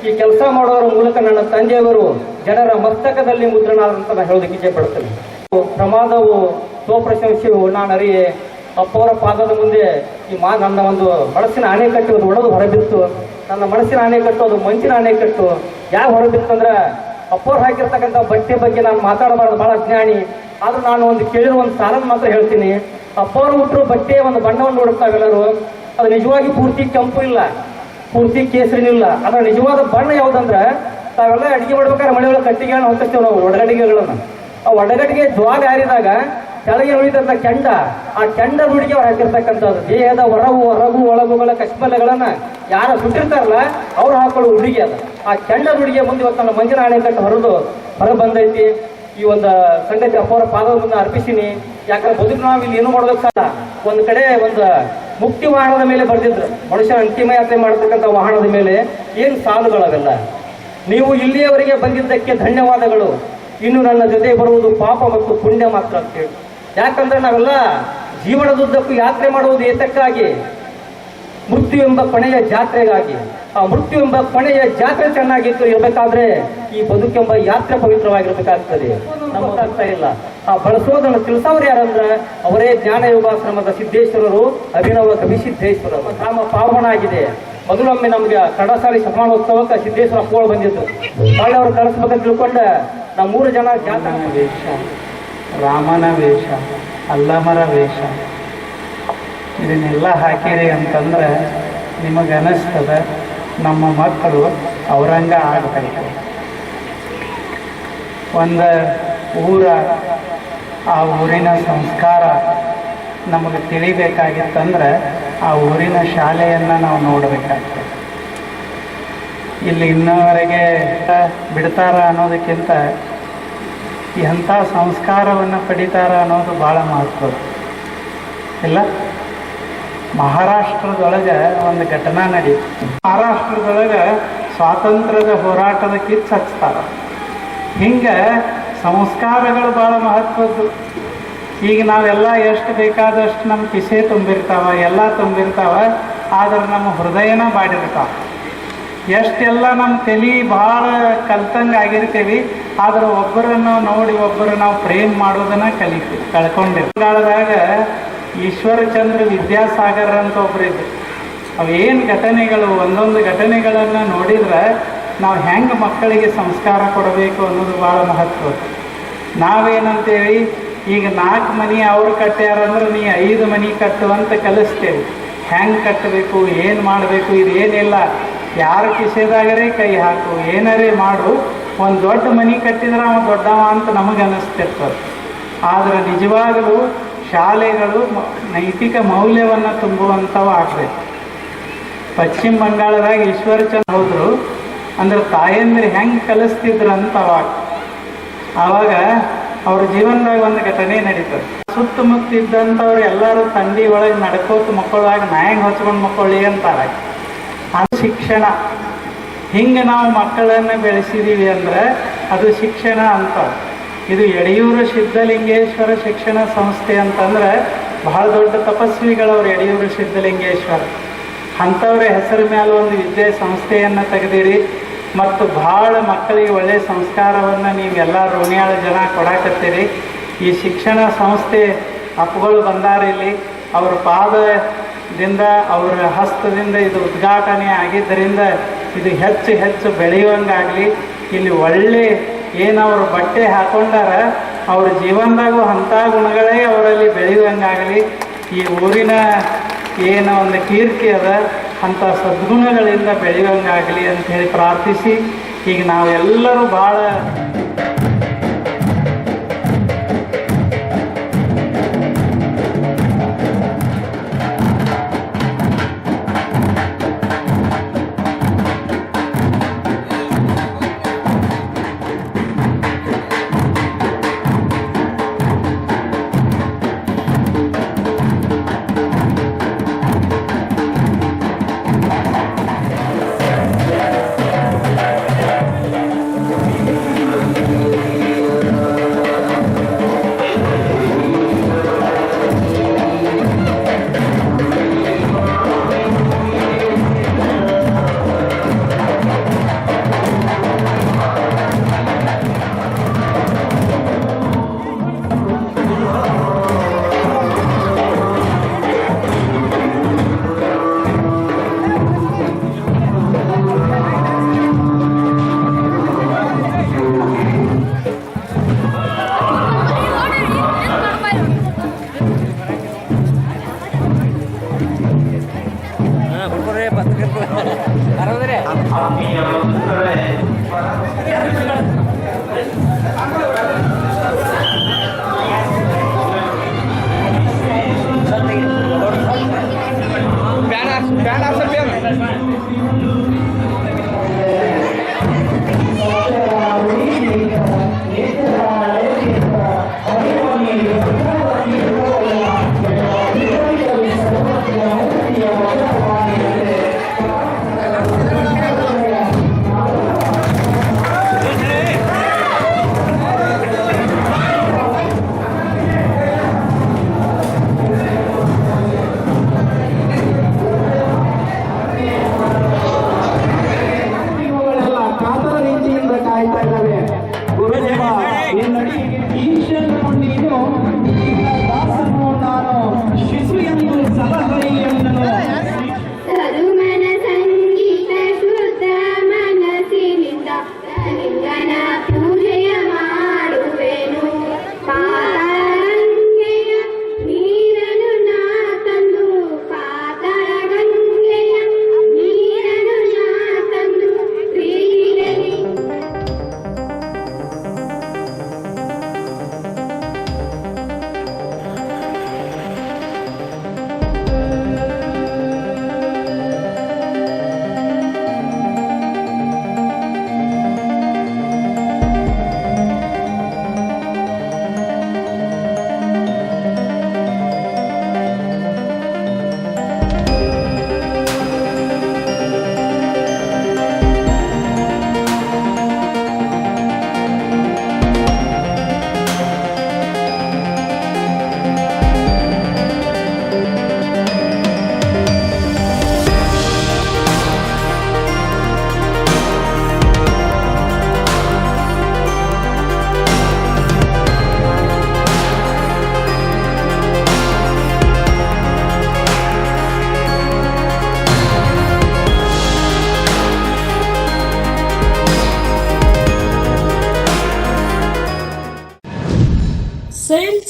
ಈ ಕೆಲಸ ಮಾಡೋರ ಮೂಲಕ ನನ್ನ ತಂದೆಯವರು ಜನರ ಮಸ್ತಕದಲ್ಲಿ ಮುದ್ರಣ ಆದಂತ ನಾನು ಹೇಳೋದಕ್ಕೆ ಇಚ್ಛೆ ಪಡ್ತೇನೆ. ಪ್ರಮಾದವು ಸ್ವಪ್ರಶಂಸೆಯು ನಾನು ಅರಿಯೆ. ಅಪ್ಪವರ ಪಾದದ ಮುಂದೆ ನನ್ನ ಒಂದು ಮನಸ್ಸಿನ ಆಣೆಕಟ್ಟು ಅದು ಒಡೆದು ಹೊರಬಿತ್ತು. ನನ್ನ ಮನಸ್ಸಿನ ಆಣೆಕಟ್ಟು ಅದು ಮಂಚಿನ ಆಣೆಕಟ್ಟು. ಯಾಕೆ ಹೊರಬಿತ್ತು ಅಂದ್ರೆ ಅಪ್ಪವ್ರು ಹಾಕಿರ್ತಕ್ಕಂಥ ಬಟ್ಟೆ ಬಗ್ಗೆ ನಾನು ಮಾತಾಡಬಾರ್ದು, ಬಹಳ ಅಜ್ಞಾನಿ. ಆದ್ರೂ ನಾನು ಒಂದು ಕೇಳಿರೋ ಒಂದು ಸಾಲದ ಮಾತ್ರ ಹೇಳ್ತೀನಿ. ಅಪ್ಪವರು ಹುಟ್ಟರು ಬಟ್ಟೆಯ ಒಂದು ಬಣ್ಣವನ್ನು ನೋಡುತ್ತಾವೆಲ್ಲರೂ. ಅದು ನಿಜವಾಗಿ ಪೂರ್ತಿ ಕೆಂಪು ಇಲ್ಲ, ಪೂರ್ತಿ ಕೇಸರಿನಿಲ್ಲ. ಅದರ ನಿಜವಾದ ಬಣ್ಣ ಯಾವುದಂದ್ರೆ, ತಾವೆಲ್ಲ ಅಡಿಗೆ ಮಾಡ್ಬೇಕಾದ್ರೆ ಮನೆಯೊಳಗೆ ಕಟ್ಟಿಗೆಗಳನ್ನು ಹೊತ್ತಿಸ್ತೇವೆ ನಾವು, ಒಡಗಟ್ಟಿಗೆಗಳನ್ನು. ಆ ಒಡಗಟ್ಟಿಗೆ ಜ್ವಾಗ ಹಾರಿದಾಗ ಕೆಳಗೆ ಉಳಿದಂತ ಕೆಂಡ, ಆ ಕೆಂಡ ನುಡಿಗೆ ಅವ್ರು ಹಾಕಿರ್ತಕ್ಕಂಥದ್ದು. ದೇಹದ ಹೊರಗು ಒಳಗುಗಳ ಕಶ್ಮಲೆಗಳನ್ನ ಯಾರು ಸುಟ್ಟಿರ್ತಾರಲ್ಲ ಅವ್ರು ಹಾಕೊಳ್ಳೋ ಉಡುಗೆ ಅದು. ಆ ಕೆಂಡ ನುಡಿಗೆ ಮುಂದೆ ಇವತ್ತು ನನ್ನ ಮಂಜಿನ ಆಣೆಕಟ್ಟು ಹೊರ ಬಂದೈತಿ. ಈ ಒಂದು ಸಂಗತಿ ಅಪ್ಪವರ ಪಾದದ ಮುಂದೆ ಅರ್ಪಿಸಿನಿ. ಯಾಕಂದ್ರೆ ಬದುಕು ನಾವು ಇಲ್ಲಿ ಏನು ಮಾಡೋದಕ್ಕೆ ಸಾಲ. ಒಂದ್ ಕಡೆ ಒಂದು ಮುಕ್ತಿ ವಾಹನದ ಮೇಲೆ ಬರ್ದಿದ್ರು, ಮನುಷ್ಯ ಅಂತಿಮ ಯಾತ್ರೆ ಮಾಡತಕ್ಕಂಥ ವಾಹನದ ಮೇಲೆ ಏನು ಸಾಲುಗಳವೆಲ್ಲ. ನೀವು ಇಲ್ಲಿಯವರೆಗೆ ಬಂದಿದ್ದಕ್ಕೆ ಧನ್ಯವಾದಗಳು. ಇನ್ನು ನನ್ನ ಜೊತೆ ಬರುವುದು ಪಾಪ ಮತ್ತು ಪುಣ್ಯ ಮಾತ್ರ ಅಂತೇಳಿ. ಯಾಕಂದ್ರೆ ನಾವೆಲ್ಲ ಜೀವನದುದ್ದಕ್ಕೂ ಯಾತ್ರೆ ಮಾಡುವುದು ಏತಕ್ಕಾಗಿ? ಮೃತ್ಯು ಎಂಬ ಕೊನೆಯ ಜಾತ್ರೆಗಾಗಿ. ಆ ಮೃತ್ಯು ಎಂಬ ಕೊನೆಯ ಜಾತ್ರೆ ಚೆನ್ನಾಗಿತ್ತು ಇರಬೇಕಾದ್ರೆ ಈ ಬದುಕೆಂಬ ಯಾತ್ರೆ ಪವಿತ್ರವಾಗಿರ್ಬೇಕಾಗ್ತದೆ. ನಮಗಾಗ್ತಾ ಇಲ್ಲ. ಆ ಬಳಸೋದನ್ನು ತಿಳಿಸೋರು ಯಾರಂದ್ರೆ ಅವರೇ ಜ್ಞಾನ ಯೋಗಾಶ್ರಮದ ಸಿದ್ದೇಶ್ವರರು, ಅಭಿನವ ಕವಿಸಿದ್ದೇಶ್ವರರು. ಗ್ರಾಮ ಪಾವನ ಆಗಿದೆ. ಮೊದಲೊಮ್ಮೆ ನಮ್ಗೆ ಕಡಸಾಲಿ ಶತಮಾನೋತ್ಸವಕ್ಕೆ ಸಿದ್ದೇಶ್ವರ ಅಪ್ಪಗಳು ಬಂದಿದ್ರು. ನಾಳೆ ಅವ್ರು ಕಳಿಸ್ಬೇಕಂತ ತಿಳ್ಕೊಂಡ ನಾವು 3 ಜನ ಜಾತ ವೇಷ, ರಾಮನ ವೇಷ, ಅಲ್ಲಮರ ವೇಷ ಇದನ್ನೆಲ್ಲ ಹಾಕಿರಿ ಅಂತಂದ್ರೆ ನಿಮಗೆ ಅನಿಸ್ತದ ನಮ್ಮ ಮಕ್ಕಳು ಅವರಂಗ ಆಗಬೇಕು. ಒಂದು ಊರ, ಆ ಊರಿನ ಸಂಸ್ಕಾರ ನಮಗೆ ತಿಳಿಬೇಕಾಗಿತ್ತಂದ್ರೆ ಆ ಊರಿನ ಶಾಲೆಯನ್ನು ನಾವು ನೋಡಬೇಕಾಗ್ತದೆ. ಇಲ್ಲಿ ಇನ್ನವರೆಗೆ ಬಿಡ್ತಾರ ಅನ್ನೋದಕ್ಕಿಂತ ಎಂಥ ಸಂಸ್ಕಾರವನ್ನು ಪಡಿತಾರ ಅನ್ನೋದು ಭಾಳ ಮಹತ್ವ ಇಲ್ಲ. ಮಹಾರಾಷ್ಟ್ರದೊಳಗೆ ಒಂದು ಘಟನಾ ನಡೀತು. ಮಹಾರಾಷ್ಟ್ರದೊಳಗೆ ಸ್ವಾತಂತ್ರ್ಯದ ಹೋರಾಟದ ಕಿಚ್ಚು ಹಚ್ತಾರೆ. ಹಿಂಗೆ ಸಂಸ್ಕಾರಗಳು ಭಾಳ ಮಹತ್ವದ್ದು. ಈಗ ನಾವೆಲ್ಲ ಎಷ್ಟು ಬೇಕಾದಷ್ಟು ನಮ್ಮ ಕಿಸೆ ತುಂಬಿರ್ತಾವ, ಎಲ್ಲ ತುಂಬಿರ್ತಾವ, ಆದ್ರೆ ನಮ್ಮ ಹೃದಯನ ಬಾಡಿರ್ತಾವ. ಎಷ್ಟೆಲ್ಲ ನಮ್ಮ ತಲೆ ಭಾಳ ಕಲ್ತಂಗೆ ಆಗಿರ್ತೀವಿ, ಆದ್ರೆ ಒಬ್ಬರನ್ನು ನೋಡಿ ಒಬ್ಬರು ನಾವು ಪ್ರೇಮ್ ಮಾಡೋದನ್ನ ಕಳ್ಕೊಂಡಿರ್ತೀವಿ. ಕಾಲದಾಗ ಈಶ್ವರಚಂದ್ರ ವಿದ್ಯಾಸಾಗರ್ ಅಂತ ಒಬ್ಬರಿದ್ರು. ಅವೇನು ಘಟನೆಗಳು, ಒಂದೊಂದು ಘಟನೆಗಳನ್ನು ನೋಡಿದ್ರೆ ನಾವು ಹೆಂಗೆ ಮಕ್ಕಳಿಗೆ ಸಂಸ್ಕಾರ ಕೊಡಬೇಕು ಅನ್ನೋದು ಭಾಳ ಮಹತ್ವ. ನಾವೇನಂತೇವಿ, ಈಗ 4 ಮನೆ ಅವ್ರು ಕಟ್ಟ್ಯಾರಂದ್ರೆ ನೀ 5 ಮನೆ ಕಟ್ಟುವಂತ ಕಲಿಸ್ತೇವೆ. ಹೆಂಗೆ ಕಟ್ಟಬೇಕು, ಏನು ಮಾಡಬೇಕು, ಇದೇನಿಲ್ಲ. ಯಾರ ಕಿಸೆದಾಗರೇ ಕೈ ಹಾಕು, ಏನಾರೇ ಮಾಡು. ಒಂದು ದೊಡ್ಡ ಮನೆ ಕಟ್ಟಿದ್ರೆ ಅವ ದೊಡ್ಡವ ಅಂತ ನಮಗೆ ಅನ್ನಿಸ್ತಿರ್ತದೆ. ಆದರೆ ನಿಜವಾಗಲೂ ಶಾಲೆಗಳು ನೈತಿಕ ಮೌಲ್ಯವನ್ನು ತುಂಬುವಂಥವು ಆಗಬೇಕು. ಪಶ್ಚಿಮ ಬಂಗಾಳದಾಗ ಈಶ್ವರಚಂದ್ರ ಹೋದ್ರು ಅಂದ್ರೆ ತಾಯಂದಿರು ಹೆಂಗೆ ಕಲಿಸ್ತಿದ್ರು ಅಂತ ಆವಾಗ ಅವ್ರ ಜೀವನದಾಗ ಒಂದು ಘಟನೆ ನಡೀತದೆ. ಸುತ್ತಮುತ್ತ ಇದ್ದಂಥವ್ರು ಎಲ್ಲರೂ ತಂಡಿ ಒಳಗೆ ನಡ್ಕೋತ ಮಕ್ಕಳಾಗ ನಾಯಂಗೆ ಹೊಚ್ಕೊಂಡು ಮಕ್ಕಳಿ ಅಂತಾರೆ. ಅದು ಶಿಕ್ಷಣ. ಹಿಂಗೆ ನಾವು ಮಕ್ಕಳನ್ನು ಬೆಳೆಸಿದೀವಿ ಅಂದ್ರೆ ಅದು ಶಿಕ್ಷಣ ಅಂತ. ಇದು ಯಡಿಯೂರು ಸಿದ್ಧಲಿಂಗೇಶ್ವರ ಶಿಕ್ಷಣ ಸಂಸ್ಥೆ ಅಂತಂದ್ರೆ ಬಹಳ ದೊಡ್ಡ ತಪಸ್ವಿಗಳವ್ರು ಯಡಿಯೂರು ಸಿದ್ಧಲಿಂಗೇಶ್ವರ. ಅಂಥವ್ರ ಹೆಸರು ಮೇಲೆ ಒಂದು ವಿದ್ಯೆ ಸಂಸ್ಥೆಯನ್ನು ತೆಗೆದಿರಿ ಮತ್ತು ಭಾಳ ಮಕ್ಕಳಿಗೆ ಒಳ್ಳೆಯ ಸಂಸ್ಕಾರವನ್ನು ನೀವೆಲ್ಲ ಋಣಿಯಾಳ ಜನ ಕೊಡಾಕತ್ತೀರಿ. ಈ ಶಿಕ್ಷಣ ಸಂಸ್ಥೆ ಅಪ್ಪಗಳು ಬಂದಾರಿಲ್ಲಿ, ಅವ್ರ ಪಾದದಿಂದ ಅವರ ಹಸ್ತದಿಂದ ಇದು ಉದ್ಘಾಟನೆ ಆಗಿದ್ದರಿಂದ ಇದು ಹೆಚ್ಚು ಹೆಚ್ಚು ಬೆಳೆಯುವಂಗಾಗಲಿ. ಇಲ್ಲಿ ಒಳ್ಳೆ ಏನವರು ಬಟ್ಟೆ ಹಾಕೊಂಡಾರ ಅವ್ರ ಜೀವನದಾಗೂ ಅಂಥ ಗುಣಗಳೇ ಅವರಲ್ಲಿ ಬೆಳೆಯುವಂಗಾಗಲಿ. ಈ ಊರಿನ ಏನೋ ಒಂದು ಕೀರ್ತಿ ಅದ ಅಂಥ ಸದ್ಗುಣಗಳಿಂದ ಬೆಳೆಯೋಂಗಾಗಲಿ ಅಂತ ಹೇಳಿ ಪ್ರಾರ್ಥಿಸಿ, ಈಗ ನಾವೆಲ್ಲರೂ ಭಾಳ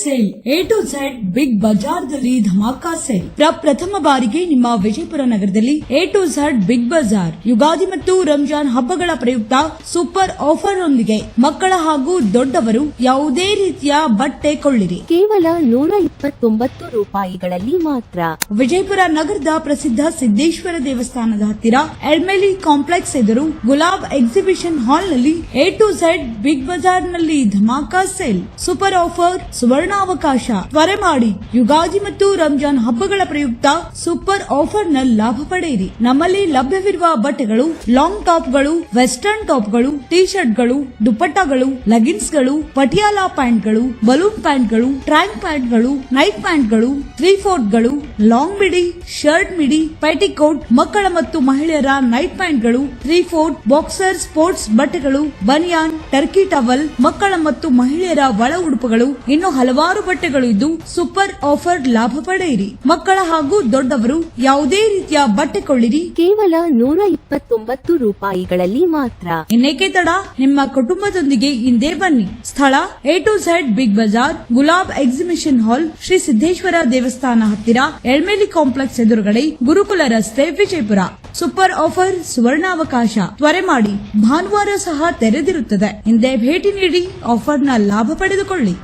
sale A to Z Big ಬಜಾರ್ದಲ್ಲಿ ಧಮಾಕಾ ಸೇಲ್. ಪ್ರಥಮ ಬಾರಿಗೆ ನಿಮ್ಮ ವಿಜಯಪುರ ನಗರದಲ್ಲಿ A to Z big Bazaar Ugadi ಮತ್ತು ರಂಜಾನ್ ಹಬ್ಬಗಳ ಪ್ರಯುಕ್ತ ಸೂಪರ್ ಆಫರ್ ಒಂದಿಗೆ ಮಕ್ಕಳ ಹಾಗೂ ದೊಡ್ಡವರು ಯಾವುದೇ ರೀತಿಯ ಬಟ್ಟೆ ಕೊಳ್ಳಿರಿ ಕೇವಲ 129 ರೂಪಾಯಿಗಳಲ್ಲಿ ಮಾತ್ರ. ವಿಜಯಪುರ ನಗರದ ಪ್ರಸಿದ್ಧ ಸಿದ್ದೇಶ್ವರ ದೇವಸ್ಥಾನದ ಹತ್ತಿರ ಎಲ್ಮೆಲಿ ಕಾಂಪ್ಲೆಕ್ಸ್ ಎದುರು ಗುಲಾಬ್ ಎಕ್ಸಿಬಿಷನ್ ಹಾಲ್ ನಲ್ಲಿ A to Z big bazaar ನಲ್ಲಿ ಧಮಾಕಾ ಸೇಲ್ ಸೂಪರ್ ಆಫರ್ ಸುವರ್ಣಾವಕಾಶ. ತ್ವರೆ ಮಾಡಿ, ಯುಗಾದಿ ಮತ್ತು ರಂಜಾನ್ ಹಬ್ಬಗಳ ಪ್ರಯುಕ್ತ ಸೂಪರ್ ಆಫರ್ ನ ಲಾಭ ಪಡೆಯಿರಿ. ನಮ್ಮಲ್ಲಿ ಲಭ್ಯವಿರುವ ಬಟ್ಟೆಗಳು ಲಾಂಗ್ ಟಾಪ್ಗಳು, ವೆಸ್ಟರ್ನ್ ಟಾಪ್ಗಳು, ಟಿ ಶರ್ಟ್ಗಳು, ದುಪಟ್ಟಾಗಳು, ಲೆಗಿನ್ಸ್ಗಳು, ಪಟಿಯಾಲಾ ಪ್ಯಾಂಟ್ಗಳು, ಬಲೂನ್ ಪ್ಯಾಂಟ್ಗಳು, ಟ್ರ್ಯಾಂಕ್ ಪ್ಯಾಂಟ್ಗಳು, ನೈಟ್ ಪ್ಯಾಂಟ್ಗಳು, 3/4ಗಳು, ಲಾಂಗ್ ಮಿಡಿ, ಶರ್ಟ್ ಮಿಡಿ, ಪೆಟಿಕೋಟ್, ಮಕ್ಕಳ ಮತ್ತು ಮಹಿಳೆಯರ ನೈಟ್ ಪ್ಯಾಂಟ್ಗಳು, 3/4 ಬಾಕ್ಸರ್ ಸ್ಪೋರ್ಟ್ಸ್ ಬಟ್ಟೆಗಳು, ಬನಿಯಾನ್, ಟರ್ಕಿ ಟವಲ್, ಮಕ್ಕಳ ಮತ್ತು ಮಹಿಳೆಯರ ಒಳ ಉಡುಪುಗಳು, ಇನ್ನು ಹಲವಾರು ಹಲವಾರು ಬಟ್ಟೆಗಳು ಇದ್ದು ಸೂಪರ್ ಆಫರ್ ಲಾಭ ಪಡೆಯಿರಿ. ಮಕ್ಕಳ ಹಾಗೂ ದೊಡ್ಡವರು ಯಾವುದೇ ರೀತಿಯ ಬಟ್ಟೆ ಕೊಳ್ಳಿರಿ ಕೇವಲ 129 ರೂಪಾಯಿಗಳಲ್ಲಿ ಮಾತ್ರ. ಇನ್ನೇಕೆ ತಡ, ನಿಮ್ಮ ಕುಟುಂಬದೊಂದಿಗೆ ಹಿಂದೆ ಬನ್ನಿ. ಸ್ಥಳ A to Z Big Bazaar, Gulab exhibition hall, Shri Siddheshwar ದೇವಸ್ಥಾನ ಹತ್ತಿರ, ಎಳ್ಮೇಲಿ ಕಾಂಪ್ಲೆಕ್ಸ್ ಎದುರುಗಡೆ, ಗುರುಕುಲ ರಸ್ತೆ, ವಿಜಯಪುರ. ಸೂಪರ್ ಆಫರ್ ಸುವರ್ಣಾವಕಾಶ, ತ್ವರೆ ಮಾಡಿ. ಭಾನುವಾರ ಸಹ ತೆರೆದಿರುತ್ತದೆ. ಹಿಂದೆ ಭೇಟಿ ನೀಡಿ ಆಫರ್ನ ಲಾಭ ಪಡೆದುಕೊಳ್ಳಿ.